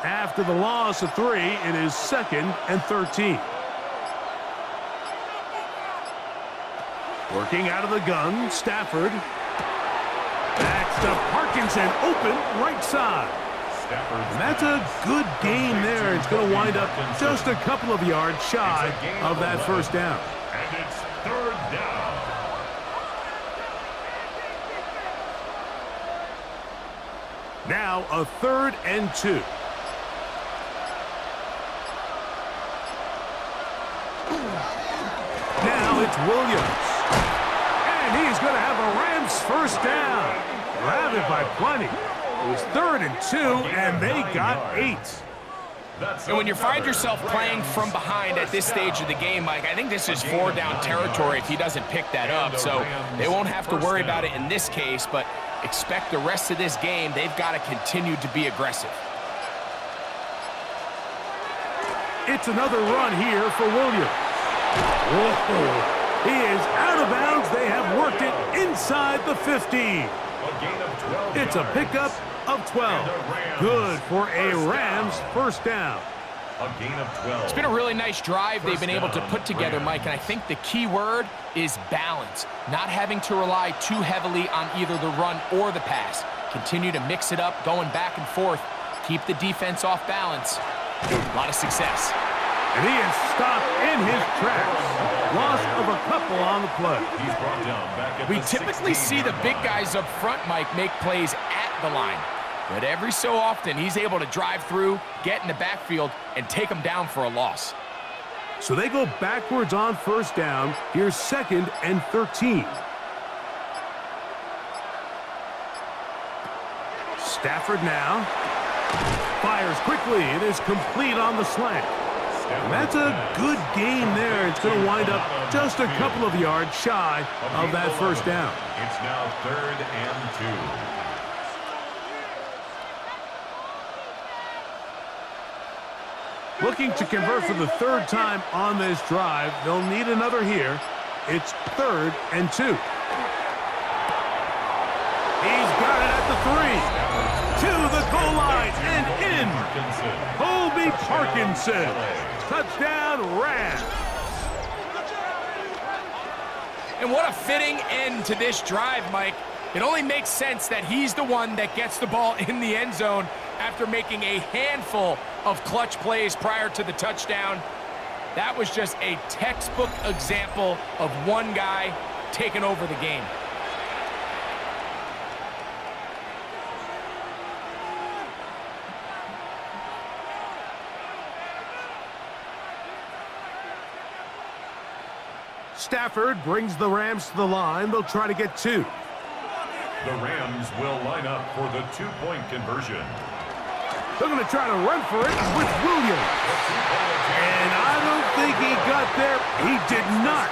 After the loss of 3, it is 2nd and 13. Working out of the gun, Stafford. Backs to Parkinson, open right side. And that's a good gain there. It's going to wind up just a couple of yards shy of that 1st down. And it's 3rd down. Now a 3rd and 2. Now it's Williams. And he's going to have a Rams 1st down. Grab it by plenty. It was 3rd and 2, and they got 8. And when you find yourself playing from behind at this stage of the game, Mike, I think this is 4-down territory if he doesn't pick that up. So they won't have to worry about it in this case, but expect the rest of this game, they've got to continue to be aggressive. It's another run here for Williams. Whoa. He is out of bounds. They have worked it inside the 15. It's a pickup of 12. Good for a Rams 1st down. A gain of 12. It's been a really nice drive they've been able to put together, Mike, and I think the key word is balance. Not having to rely too heavily on either the run or the pass. Continue to mix it up, going back and forth. Keep the defense off balance. A lot of success. And he is stopped in his tracks. Loss of a couple on the play. He's brought down back at We the typically see the big guys up front, Mike, make plays at the line. But every so often, he's able to drive through, get in the backfield, and take them down for a loss. So they go backwards on 1st down. Here's 2nd and 13. Stafford now. Fires quickly. It is complete on the slant. And that's a good game there. It's going to wind up just a couple of yards shy of that first down. It's now 3rd and 2. Looking to convert for the 3rd time on this drive. They'll need another here. It's 3rd and 2. He's got it at the 3. To the goal line and in. Colby Parkinson. Touchdown, Rams. And what a fitting end to this drive, Mike. It only makes sense that he's the one that gets the ball in the end zone after making a handful of clutch plays prior to the touchdown. That was just a textbook example of one guy taking over the game. Stafford brings the Rams to the line. They'll try to get 2. The Rams will line up for the 2-point conversion. They're going to try to run for it with Williams. And I don't think he got there. He did not.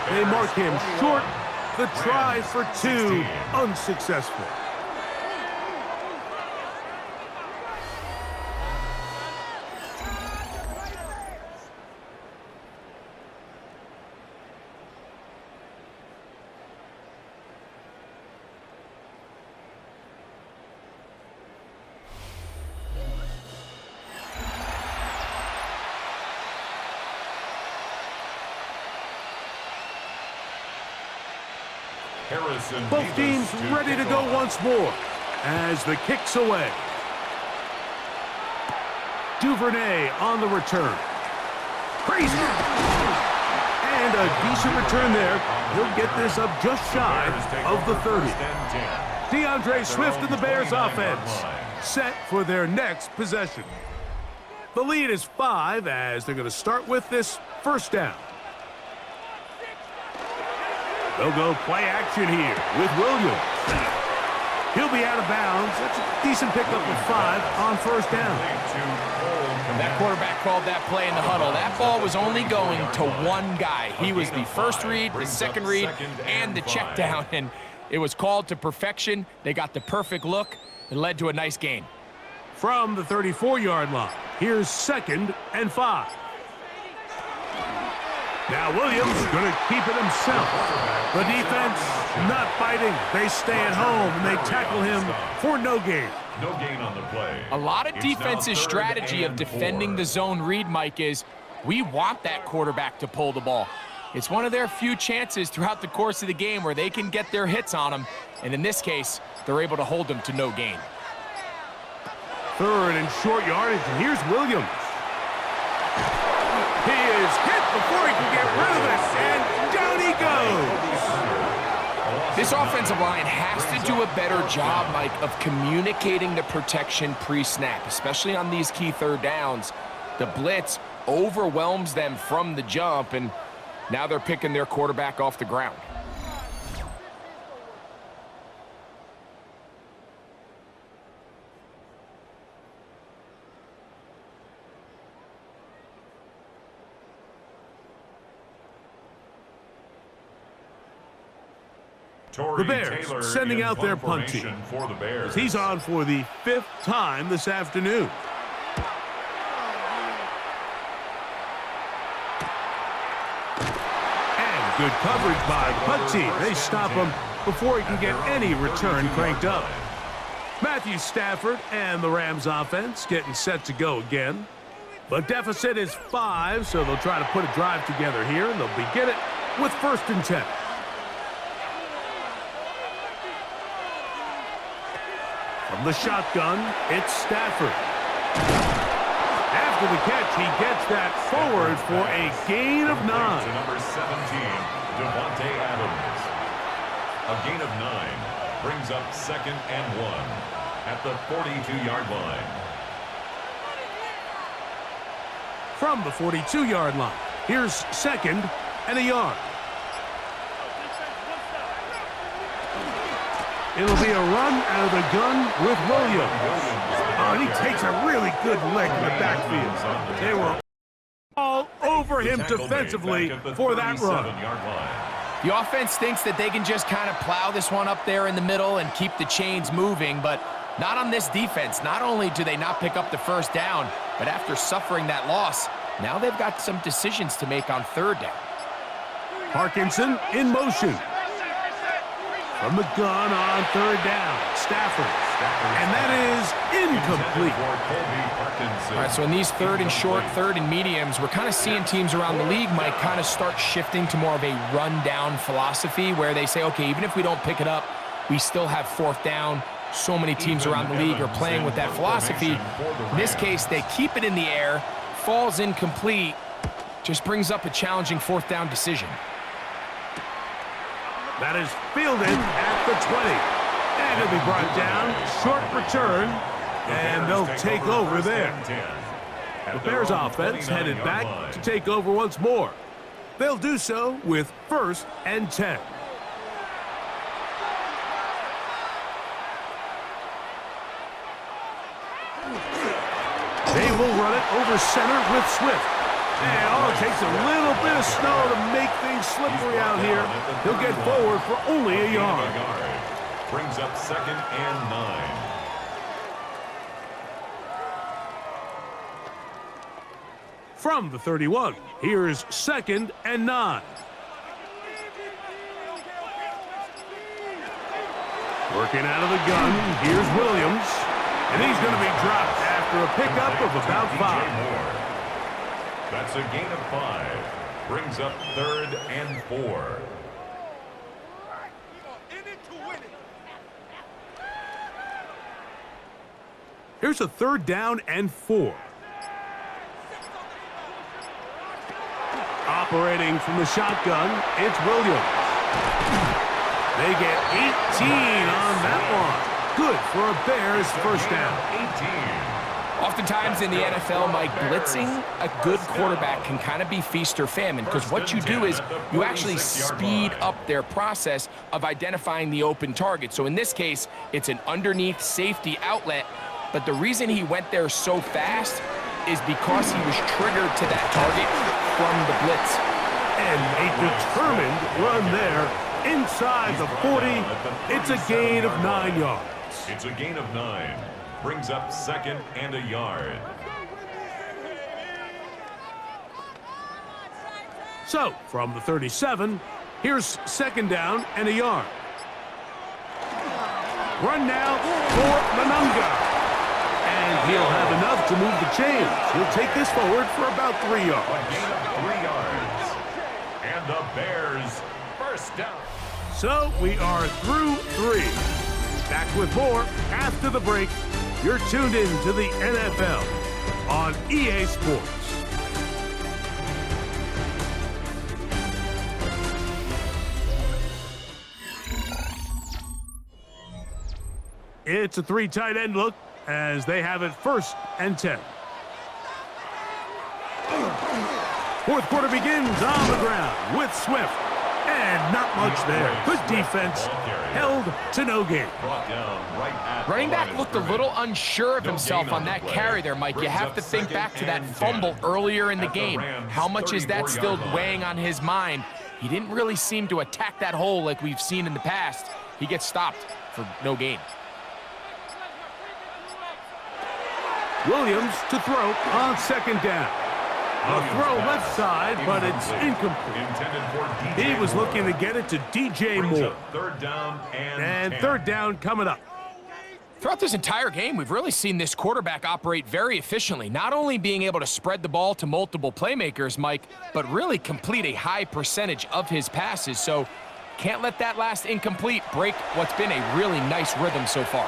They mark him short. The try for 2, unsuccessful. Both teams ready to go once more as the kick's away. Duvernay on the return. Crazy. And a decent return there. He'll get this up just shy of the 30. DeAndre Swift and the Bears offense set for their next possession. The lead is 5 as they're going to start with this first down. They'll go play action here with Williams. He'll be out of bounds. That's a decent pickup of 5 on first down. That quarterback called that play in the huddle. That ball was only going to one guy. He was the first read, the second read, and the check down. And it was called to perfection. They got the perfect look. It led to a nice gain. From the 34-yard line, here's 2nd and 5. Now Williams going to keep it himself. The defense not fighting. They stay at home, and they tackle him for no gain. No gain on the play. A lot of defense's strategy of defending the zone read, Mike, is we want that quarterback to pull the ball. It's one of their few chances throughout the course of the game where they can get their hits on him, and in this case, they're able to hold him to no gain. 3rd and short yardage, and here's Williams. He is hit before he can get rid of it, and down he goes. This offensive line has to do a better job, Mike, of communicating the protection pre-snap, especially on these key 3rd downs. The blitz overwhelms them from the jump, and now they're picking their quarterback off the ground. The Bears sending out their punt team. He's on for the 5th time this afternoon. And good coverage by the punt team. They stop him before he can get any return cranked up. Matthew Stafford and the Rams offense getting set to go again. The deficit is 5, so they'll try to put a drive together here, and they'll begin it with 1st and 10. From the shotgun, it's Stafford. After the catch, he gets that forward for a gain of 9. To number 17, Devontae Adams. A gain of 9 brings up 2nd and 1 at the 42-yard line. From the 42-yard line, here's 2nd and a yard. It'll be a run out of the gun with Williams. Oh, and he takes a really good lick in the backfield. They were all over him defensively for that run. The offense thinks that they can just kind of plow this one up there in the middle and keep the chains moving, but not on this defense. Not only do they not pick up the first down, but after suffering that loss, now they've got some decisions to make on third down. Parkinson in motion. From the gun on third down, Stafford. And that is incomplete. All right, so in these third and short, third and mediums, we're kind of seeing teams around the league might kind of start shifting to more of a run-down philosophy where they say, okay, even if we don't pick it up, we still have fourth down. So many teams around the league are playing with that philosophy. In this case, they keep it in the air, falls incomplete, just brings up a challenging fourth down decision. That is fielded at the 20. And it'll be brought down. Short return. And they'll take over there. The Bears offense headed back to take over once more. They'll do so with 1st and 10. They will run it over center with Swift. And all it takes a little bit of snow to make things slippery out here. He'll get forward for only a yard. Brings up 2nd and 9. From the 31, here's 2nd and 9. Working out of the gun, here's Williams. And he's going to be dropped after a pickup of about 5. That's a gain of 5. Brings up 3rd and 4. Here's a 3rd down and 4. Operating from the shotgun, it's Williams. They get 18 on that one. Good for a Bears first down. 18. Oftentimes in the NFL, Mike, blitzing a good quarterback can kind of be feast or famine because what you do is you actually speed up their process of identifying the open target. So in this case, it's an underneath safety outlet, but the reason he went there so fast is because he was triggered to that target from the blitz. And a determined run there inside the 40. It's a gain of 9 yards. It's a gain of 9. Brings up 2nd and a yard. So, from the 37, here's 2nd down and a yard. Run now for Manunga. And he'll have enough to move the chains. He'll take this forward for about 3 yards. A gain of 3 yards. And the Bears first down. So, we are through 3. Back with more after the break. You're tuned in to the NFL on EA Sports. It's a 3 tight end look as they have it 1st and 10. Fourth quarter begins on the ground with Swift. And not much there. Good defense. Held to no gain. Running back looked a little unsure of himself on that carry there, Mike. You have to think back to that fumble earlier in the game. How much is that still weighing on his mind? He didn't really seem to attack that hole like we've seen in the past. He gets stopped for no gain. Williams to throw on 2nd down. A throw left side, but it's incomplete. He was looking to get it to DJ Moore. 3rd down and 3rd down coming up. Throughout this entire game, we've really seen this quarterback operate very efficiently, not only being able to spread the ball to multiple playmakers, Mike, but really complete a high percentage of his passes. So can't let that last incomplete break what's been a really nice rhythm so far.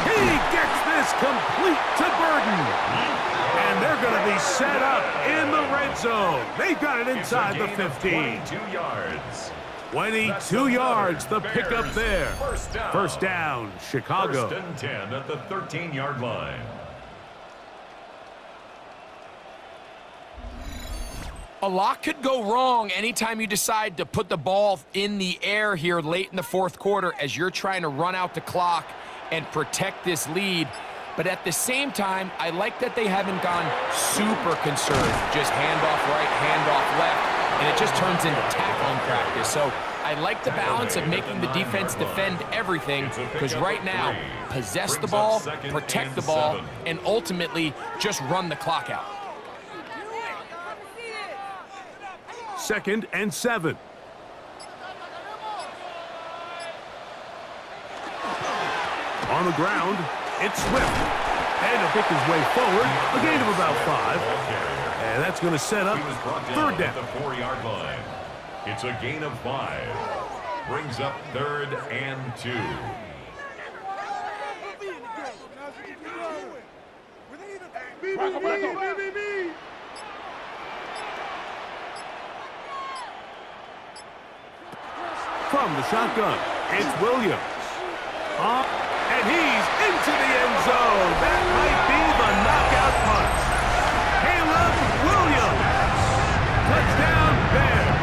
He gets this complete to Burden. And they're going to be set up in the red zone. They've got it inside the 15. 22 yards. 22 yards, the pickup there. First down, Chicago. 1st and 10 at the 13-yard line. A lot could go wrong anytime you decide to put the ball in the air here late in the fourth quarter as you're trying to run out the clock and protect this lead. But at the same time, I like that they haven't gone super conservative. Just handoff right, handoff left, and it just turns into tackling practice. So I like the balance of making the defense defend everything, because right now, possess the ball, protect the ball, and ultimately just run the clock out. 2nd and 7. On the ground, it's Swift. And he'll pick his way forward, a gain of about 5. And that's going to set up 3rd down. At the 4-yard line. It's a gain of 5. Brings up 3rd and 2. From the shotgun, it's Williams. And he's into the end zone. That might be the knockout punch. Caleb Williams. Touchdown, Bears.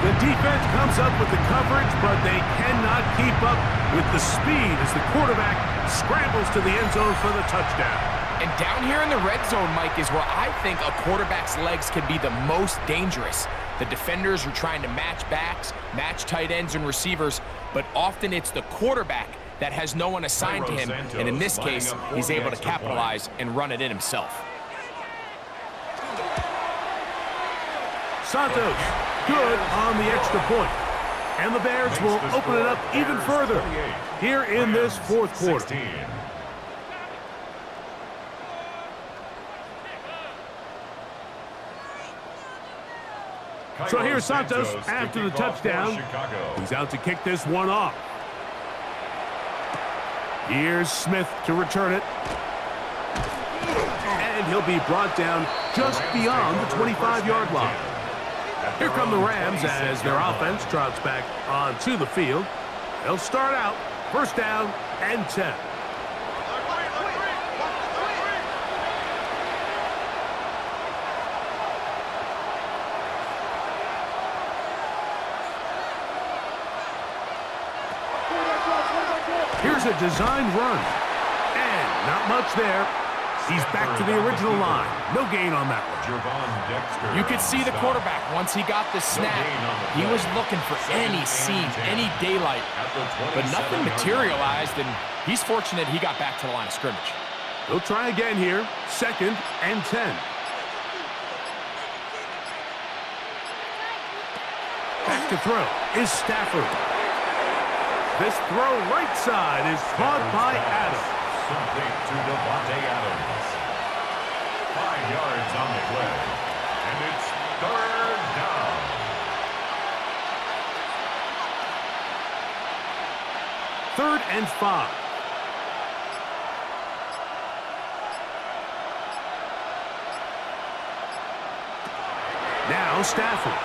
The defense comes up with the coverage, but they cannot keep up with the speed as the quarterback scrambles to the end zone for the touchdown. And down here in the red zone, Mike, is where I think a quarterback's legs can be the most dangerous. The defenders are trying to match backs, match tight ends and receivers, but often it's the quarterback that has no one assigned to him, and in this case, he's able to capitalize and run it in himself. Santos, good on the extra point. And the Bears will open it up even further here in this fourth quarter. So here's Santos after the touchdown. He's out to kick this one off. Here's Smith to return it. And he'll be brought down just beyond the 25-yard line. Here come the Rams as their offense trots back onto the field. They'll start out 1st down and 10. Here's a designed run. And not much there. He's back to the original line. No gain on that one. You could see the quarterback, once he got the snap, he was looking for any seam, any daylight, but nothing materialized, and he's fortunate he got back to the line of scrimmage. They'll try again here. 2nd and 10. Back to throw is Stafford. This throw right side is caught by Adams. Complete to Devontae Adams. 5 yards on the play. And it's 3rd down. Third and 5. Now Stafford.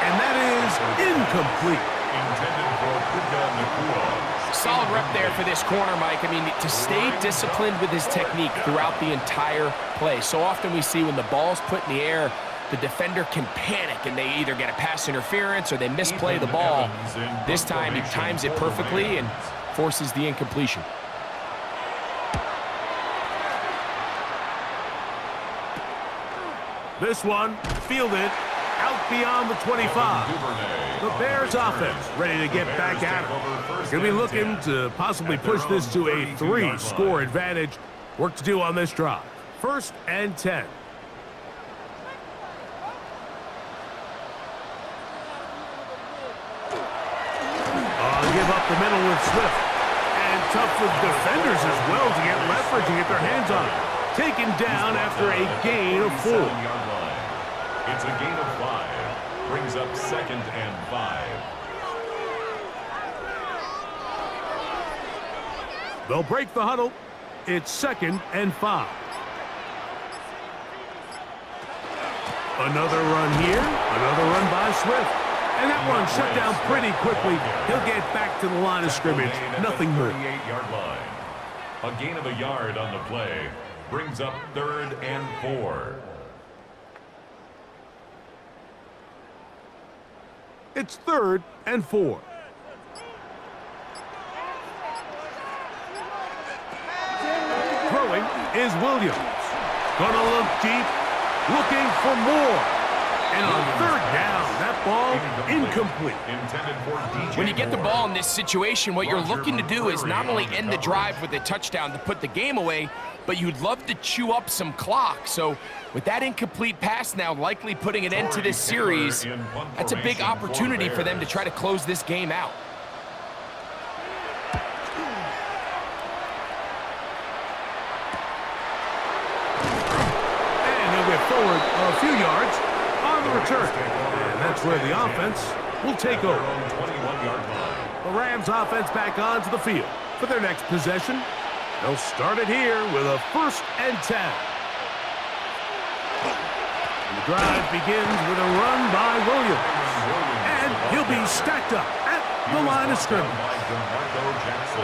And that is incomplete. Intended for Puka Nacua. Solid rep there for this corner, Mike. I mean, to stay disciplined with his technique throughout the entire play. So often we see when the ball's put in the air, the defender can panic and they either get a pass interference or they misplay the ball. This time he times it perfectly and forces the incompletion. This one fielded out beyond the 25. The Bears offense ready to get back at it. Going to be looking to possibly push this to a 3-score advantage. Work to do on this drive. 1st and 10. Give up the middle with Swift. And tough with defenders as well to get leverage and get their hands on it. Taken down after a gain of 4. It's a gain of 5. Brings up 2nd and 5. They'll break the huddle. It's 2nd and 5. Another run here. Another run by Swift. And that one shut down pretty quickly. He'll get back to the line of scrimmage. Nothing more. 38-yard line. A gain of a yard on the play. brings up 3rd and 4. It's 3rd and 4. Throwing is Williams. Gonna look deep, looking for more. And on 3rd down, that ball incomplete. Intended for DJ When you get the Moore. ball in this situation, what you're looking to do is not only end the drive with a touchdown to put the game away, but you'd love to chew up some clock. So with that incomplete pass now likely putting an end to this series, that's a big opportunity for them to try to close this game out. And they'll get forward a few yards on the return. And that's where the offense will take over. 21-yard line. The Rams offense back onto the field for their next possession. They'll start it here with a 1st and 10. And the drive begins with a run by Williams. And he'll be stacked up at the line of scrimmage.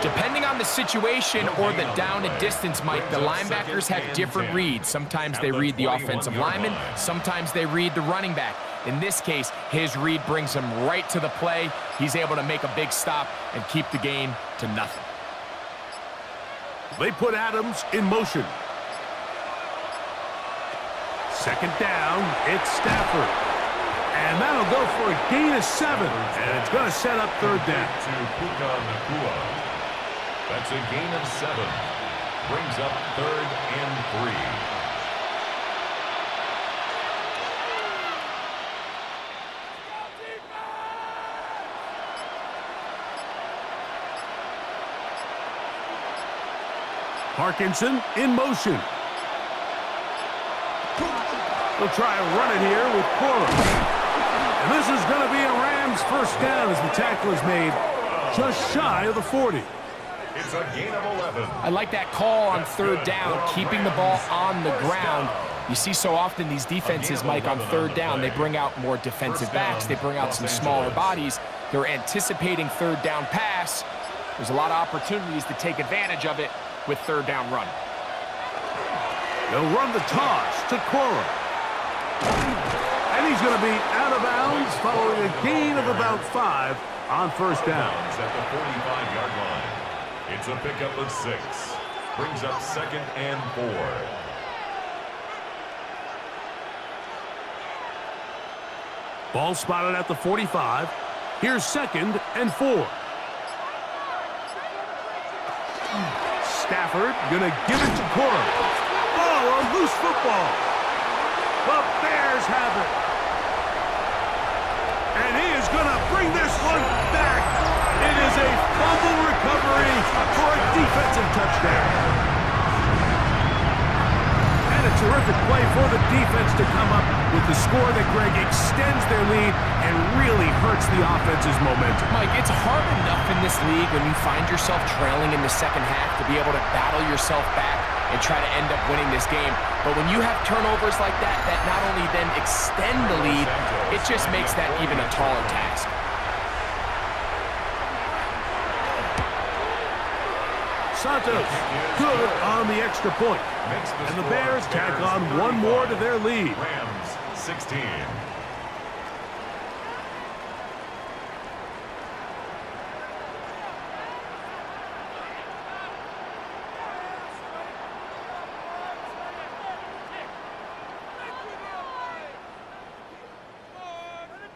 Depending on the situation or the down and distance, Mike, the linebackers have different reads. Sometimes they read the offensive lineman, sometimes they read the running back. In this case, his read brings him right to the play. He's able to make a big stop and keep the game to nothing. They put Adams in motion. 2nd down, it's Stafford. And that'll go for a gain of 7. And it's going to set up 3rd down. To Puka Nakua. That's a gain of 7. Brings up 3rd and 3. Parkinson in motion. They'll try to run it here with Cora. And this is going to be a Rams 1st down as the tackle is made just shy of the 40. It's a gain of 11. I like that call on 3rd down, keeping the ball on the ground. You see so often these defenses, Mike, on 3rd down, they bring out more defensive backs. They bring out some smaller bodies. They're anticipating 3rd down pass. There's a lot of opportunities to take advantage of it with 3rd down run. They'll run the toss to Cora. And he's going to be out of bounds following a gain of about 5 on 1st down. At the 45-yard line. It's a pickup of 6. Brings up 2nd and 4. Ball spotted at the 45. Here's 2nd and 4. Stafford gonna give it to Cora. Oh, a loose football. The Bears have it. And he is gonna bring this one back. It is a fumble recovery for a defensive touchdown. And a terrific play for the defense to come up with the score that, Greg, extends their lead and really hurts the offense's momentum. Mike, it's hard enough in this league when you find yourself trailing in the 2nd half to be able to battle yourself back and try to end up winning this game. But when you have turnovers like that, that not only then extend the lead, it just makes that even a taller task. Santos good on the extra point. And the Bears tack on one more to their lead. Rams 16.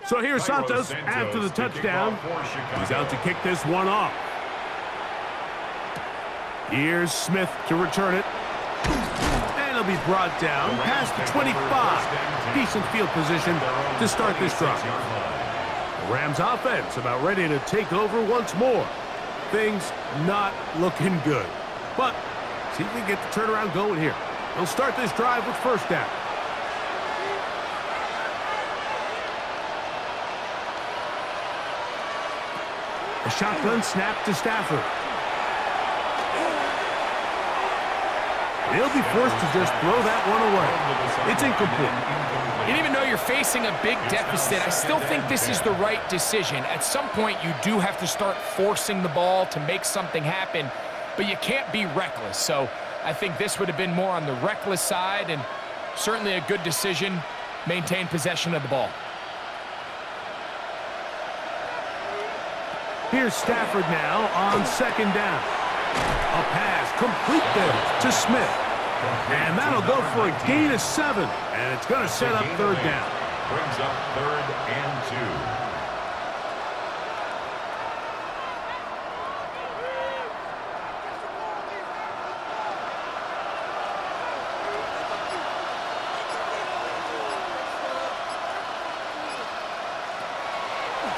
So here's Santos after the touchdown. He's out to kick this one off. Here's Smith to return it. And he'll be brought down past the 25. Decent field position to start this drive. The Rams offense about ready to take over once more. Things not looking good. But see if we can get the turnaround going here. They'll start this drive with 1st down. A shotgun snap to Stafford. He'll be forced to just throw that one away. It's incomplete. And even though you're facing a big deficit, I still think this is the right decision. At some point, you do have to start forcing the ball to make something happen, but you can't be reckless. So I think this would have been more on the reckless side, and certainly a good decision. Maintain possession of the ball. Here's Stafford now on second down. A pass complete there to Smith. And that'll go for a gain of 7. And it's going to set up third down. Brings up 3rd and 2.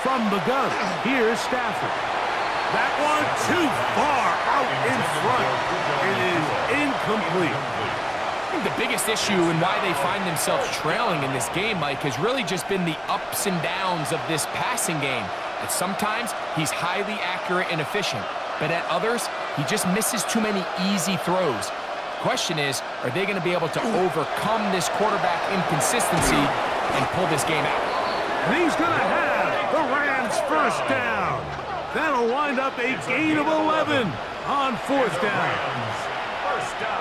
From the gun, here's Stafford. That one too far out in front. It is incomplete. I think the biggest issue and why they find themselves trailing in this game, Mike, has really just been the ups and downs of this passing game. At sometimes, he's highly accurate and efficient, but at others, he just misses too many easy throws. The question is, are they going to be able to overcome this quarterback inconsistency and pull this game out? And he's going to have the Rams first down. That'll wind up a gain of 11 on fourth down.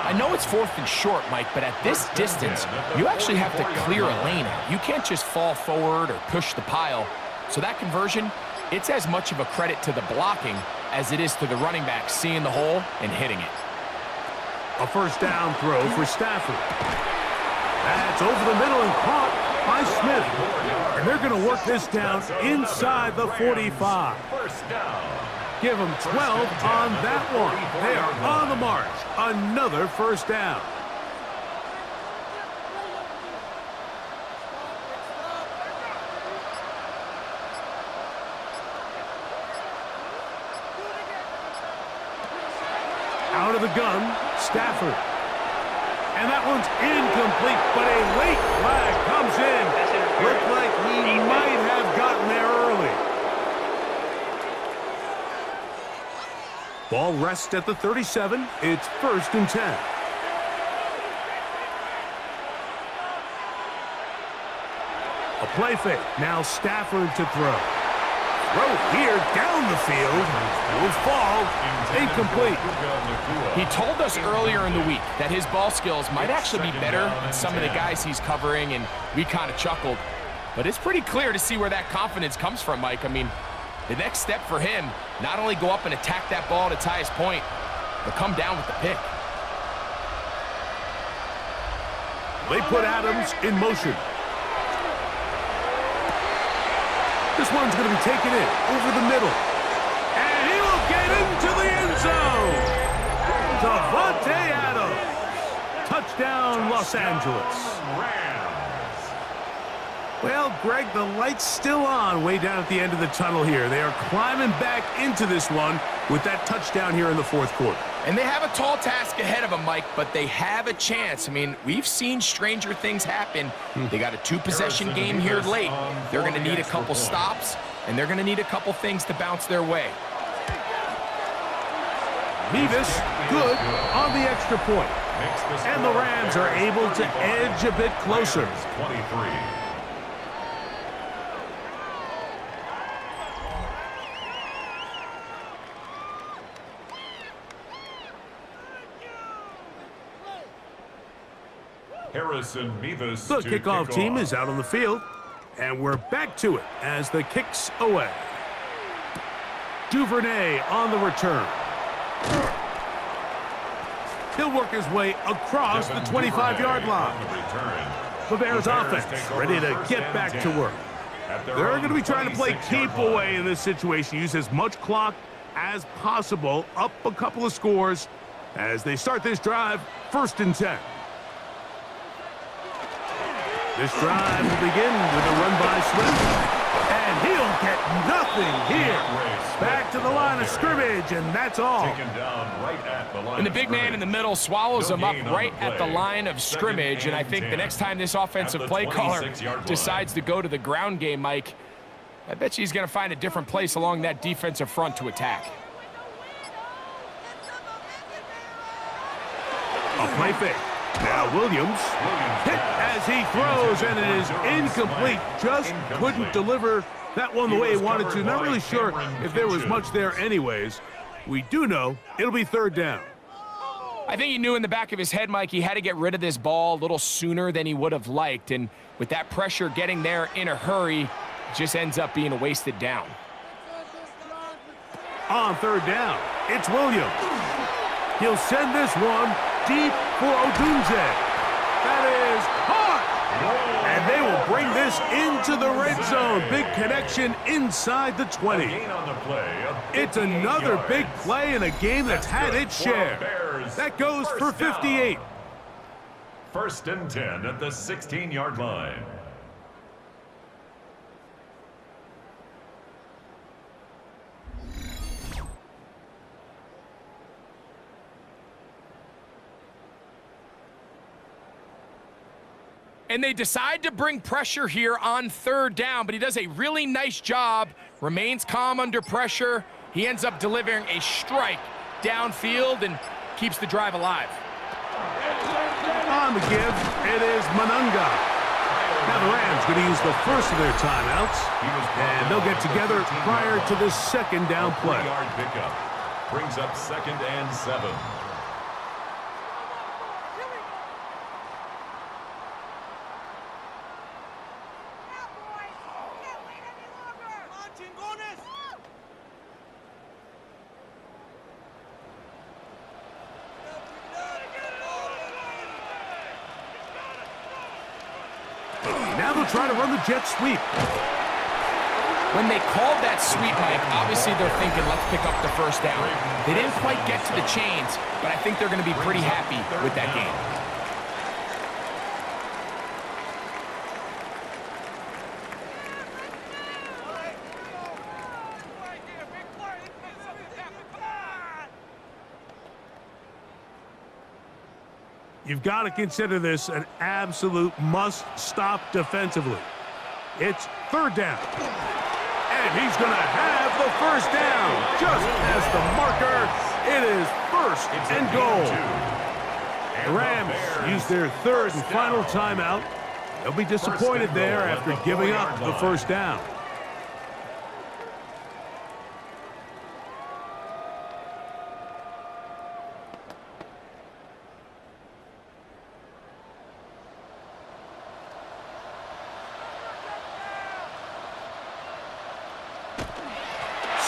I know it's 4th and short, Mike, but at this distance, you actually have to clear a lane. You can't just fall forward or push the pile. So that conversion, it's as much of a credit to the blocking as it is to the running back seeing the hole and hitting it. A first down throw for Stafford. That's over the middle and caught by Smith. And they're going to work this down inside the 45. Give them 12 on that one. They are on the march. Another first down. Out of the gun, Stafford. And that one's incomplete, but a late flag comes in. Looked like he might have gotten there early. Ball rests at the 37. It's 1st and 10. A play fake. Now Stafford to throw. Throw here down the field. Will fall. Incomplete. He told us earlier in the week that his ball skills might actually be better than some of the guys he's covering, and we kind of chuckled. But it's pretty clear to see where that confidence comes from, Mike. I mean, the next step for him, not only go up and attack that ball to tie his point, but come down with the pick. They put Adams in motion. This one's going to be taken in over the middle. And he will get into the end zone. Davante Adams. Touchdown, Los Angeles. Well, Greg, the light's still on way down at the end of the tunnel here. They are climbing back into this one with that touchdown here in the 4th quarter. And they have a tall task ahead of them, Mike, but they have a chance. I mean, we've seen stranger things happen. They got a 2-possession game here late. They're going to need a couple stops, and they're going to need a couple things to bounce their way. Mevis, good on the extra point. And the Rams are able to edge a bit closer. 23. The kickoff team is out on the field, and we're back to it as the kick's away. Duvernay on the return. He'll work his way across the 25-yard line. The Bears offense ready to get back to work. They're going to be trying to play keep away in this situation, use as much clock as possible, up a couple of scores as they start this drive, 1st and 10. This drive will begin with a run by Smith. And he'll get nothing here. Back to the line of scrimmage, and that's all. And the big man in the middle swallows him up right at the line of scrimmage. And I think the next time this offensive play caller decides to go to the ground game, Mike, I bet you he's going to find a different place along that defensive front to attack. A play fake. Now Williams hit as he throws, and it is incomplete. Just couldn't deliver that one the way he wanted to. Not really sure if there was much there anyways. We do know it'll be 3rd down. I think he knew in the back of his head, Mike, he had to get rid of this ball a little sooner than he would have liked. And with that pressure getting there in a hurry, it just ends up being a wasted down. On third down, it's Williams. He'll send this one deep for Odunze. That is caught! And they will bring this into the red zone. Big connection inside the 20. It's another big play in a game that's had its share. That goes for 58. First and 10 at the 16-yard line. And they decide to bring pressure here on third down, but he does a really nice job, remains calm under pressure. He ends up delivering a strike downfield and keeps the drive alive. On the give, it is Manunga. Now the Rams going to use the first of their timeouts, and they'll get together prior to this second down play. 3-yard pickup brings up 2nd and 7. Now they'll try to run the jet sweep. When they called that sweep, Mike, obviously they're thinking, let's pick up the first down. They didn't quite get to the chains, but I think they're going to be pretty happy with that game. You've got to consider this an absolute must-stop defensively. It's third down. And he's going to have the first down. Just as the marker, it is first and goal. The Rams use their third and final timeout. They'll be disappointed there after giving up the first down.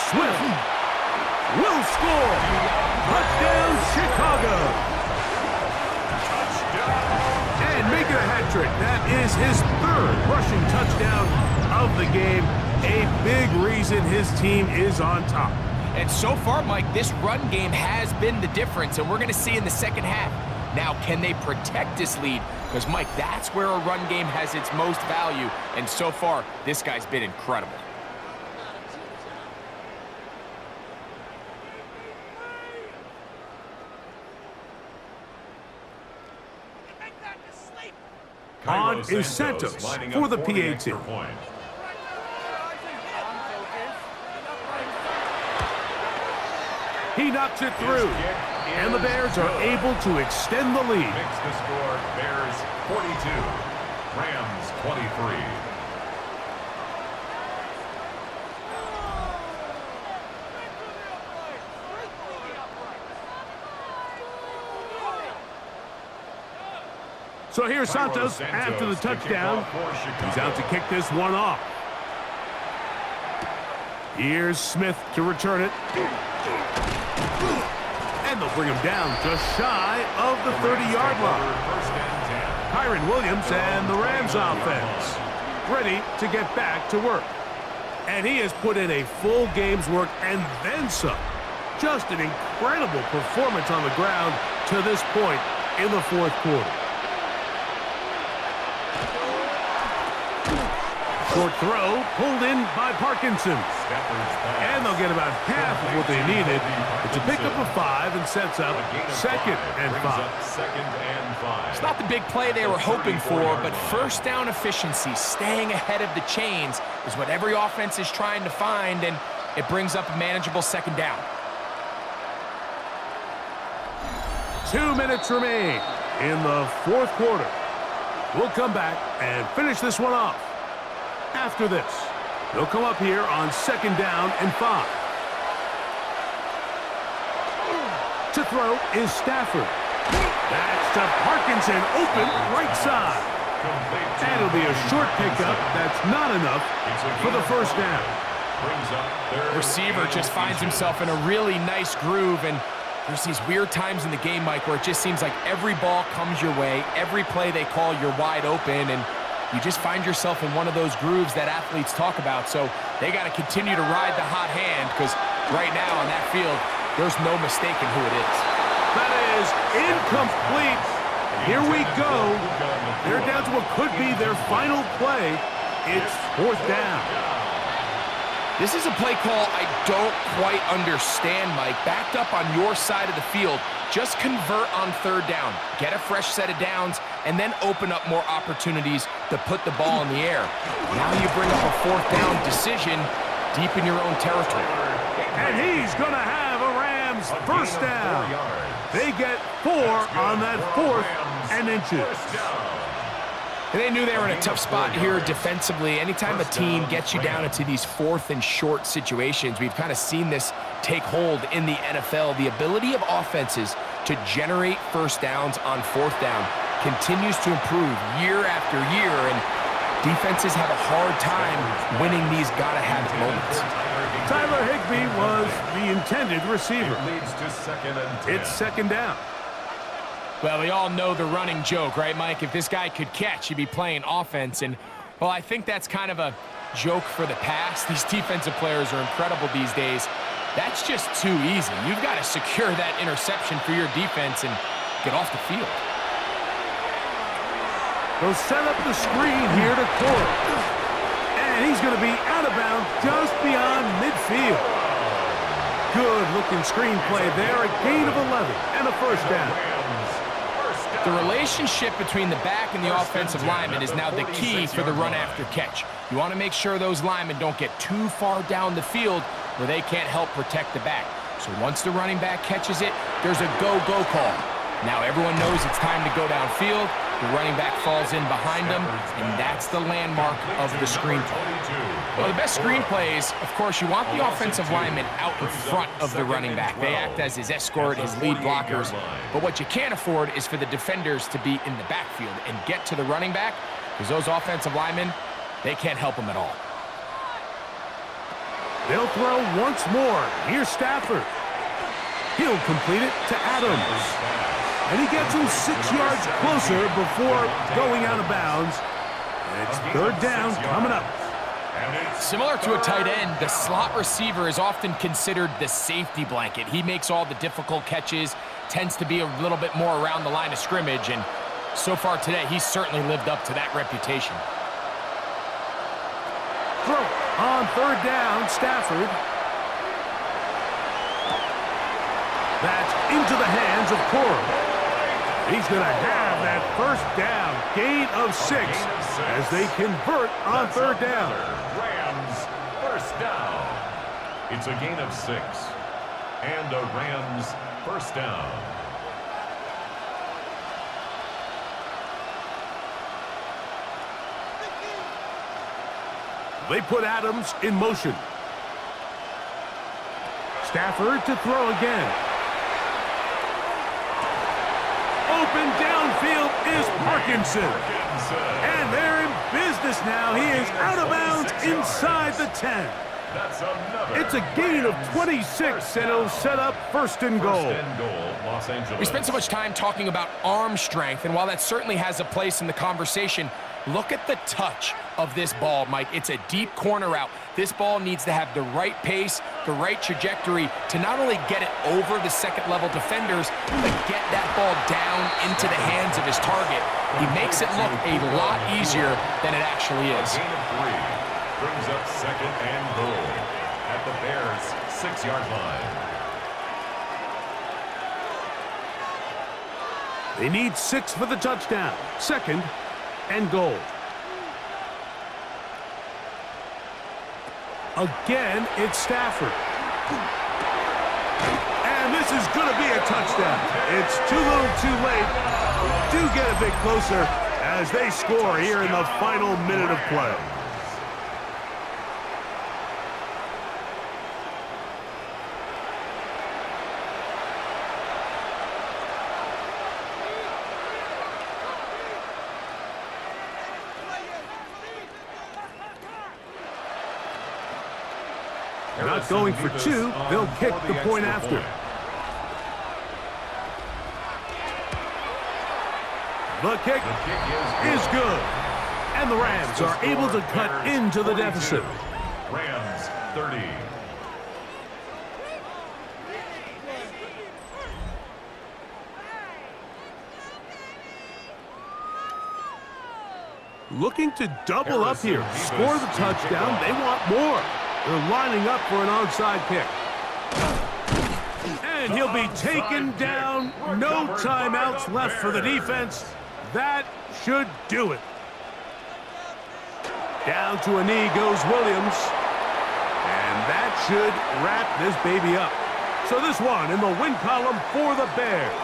Swift will score. Touchdown, Chicago. And make it a hat trick. That is his third rushing touchdown of the game. A big reason his team is on top. And so far, Mike, this run game has been the difference, and we're going to see in the second half. Now, can they protect this lead? Because, Mike, that's where a run game has its most value, and so far, this guy's been incredible. On is Santos for the PAT. He knocks it through, and the Bears are able to extend the lead. Makes the score Bears 42, Rams 23. So here's Santos after the touchdown. He's out to kick this one off. Here's Smith to return it. And they'll bring him down just shy of the 30-yard line. Kyron Williams and the Rams offense ready to get back to work. And he has put in a full game's work and then some. Just an incredible performance on the ground to this point in the fourth quarter. Short throw pulled in by Parkinson. And they'll get about half of what they needed. It's a pickup of 5 and sets up 2nd and 5. It's not the big play they were hoping for, but first down efficiency, staying ahead of the chains, is what every offense is trying to find, and it brings up a manageable second down. 2 minutes remain in the fourth quarter. We'll come back and finish this one off. After this, they'll come up here on 2nd down and 5. To throw is Stafford. That's to Parkinson, open right side. And it'll be a short pickup. That's not enough for the first down. Receiver just finds himself in a really nice groove, and there's these weird times in the game, Mike, where it just seems like every ball comes your way, every play they call, you're wide open, and you just find yourself in one of those grooves that athletes talk about. So they got to continue to ride the hot hand, because right now on that field, there's no mistaking who it is. That is incomplete. Here we go. They're down to what could be their final play. It's fourth down. This is a play call I don't quite understand, Mike. Backed up on your side of the field, just convert on third down, get a fresh set of downs, and then open up more opportunities to put the ball in the air. Now you bring up a fourth down decision deep in your own territory. And he's going to have a Rams first down. They get 4 on that fourth and inches. And they knew they were in a tough spot here defensively. Anytime a team gets you down into these fourth and short situations, we've kind of seen this take hold in the NFL. The ability of offenses to generate first downs on fourth down continues to improve year after year, and defenses have a hard time winning these gotta-have-it moments. Tyler Higbee was the intended receiver. Leads to second and 10. It's second down. Well, we all know the running joke, right, Mike? If this guy could catch, he'd be playing offense. And, well, I think that's kind of a joke for the past. These defensive players are incredible these days. That's just too easy. You've got to secure that interception for your defense and get off the field. They'll set up the screen here to Cora. And he's going to be out of bounds just beyond midfield. Good-looking screenplay there. A gain of 11 and a first down. The relationship between the back and the offensive lineman is now the key for the run after catch. You want to make sure those linemen don't get too far down the field where they can't help protect the back. So once the running back catches it, there's a go-go call. Now everyone knows it's time to go downfield. The running back falls in behind them, and that's the landmark of the screen play. Well, the best screen plays, of course, you want the offensive lineman out in front of the running back. They act as his escort, his lead blockers. But what you can't afford is for the defenders to be in the backfield and get to the running back, because those offensive linemen, they can't help him at all. They'll throw once more. Here's Stafford. He'll complete it to Adams. And he gets him 6 yards closer before going out of bounds. And it's third down coming up. Similar to a tight end, the slot receiver is often considered the safety blanket. He makes all the difficult catches, tends to be a little bit more around the line of scrimmage, and so far today, he's certainly lived up to that reputation. Throw on third down, Stafford. That's into the hands of Cora. He's going to have that first down, gain of 6, as they convert on third down. Rams first down. It's a gain of 6 and a Rams first down. They put Adams in motion. Stafford to throw again. Open downfield is Parkinson. And they're in business now. He is out of bounds inside the 10. It's a gain of 26, and it'll set up first and goal. We spent so much time talking about arm strength, and while that certainly has a place in the conversation, look at the touch of this ball, Mike. It's a deep corner route. This ball needs to have the right pace, the right trajectory to not only get it over the second-level defenders, but get that ball down into the hands of his target. He makes it look a lot easier than it actually is. Gain of 3 brings up second and goal at the Bears' 6-yard line. They need 6 for the touchdown. Second and goal. Again, it's Stafford. And this is going to be a touchdown. It's too little too late. We do get a bit closer as they score here in the final minute of play. Not going for two, they'll kick the point after. The kick is good. And the Rams are able to cut into the deficit. Rams 30. Looking to double up here. Score the touchdown. They want more. They're lining up for an onside kick. And he'll be taken down. No timeouts left for the defense. That should do it. Down to a knee goes Williams. And that should wrap this baby up. So this one in the win column for the Bears.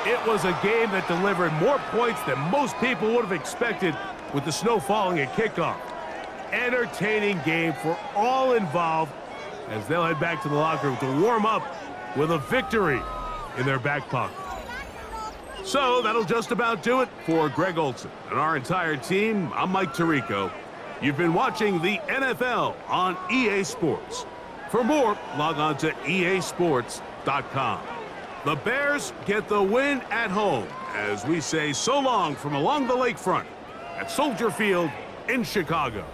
It was a game that delivered more points than most people would have expected with the snow falling at kickoff. Entertaining game for all involved as they'll head back to the locker room to warm up with a victory in their back pocket. So that'll just about do it for Greg Olson and our entire team. I'm Mike Tirico. You've been watching the NFL on EA Sports. For more, log on to easports.com. The Bears get the win at home as we say so long from along the lakefront at Soldier Field in Chicago.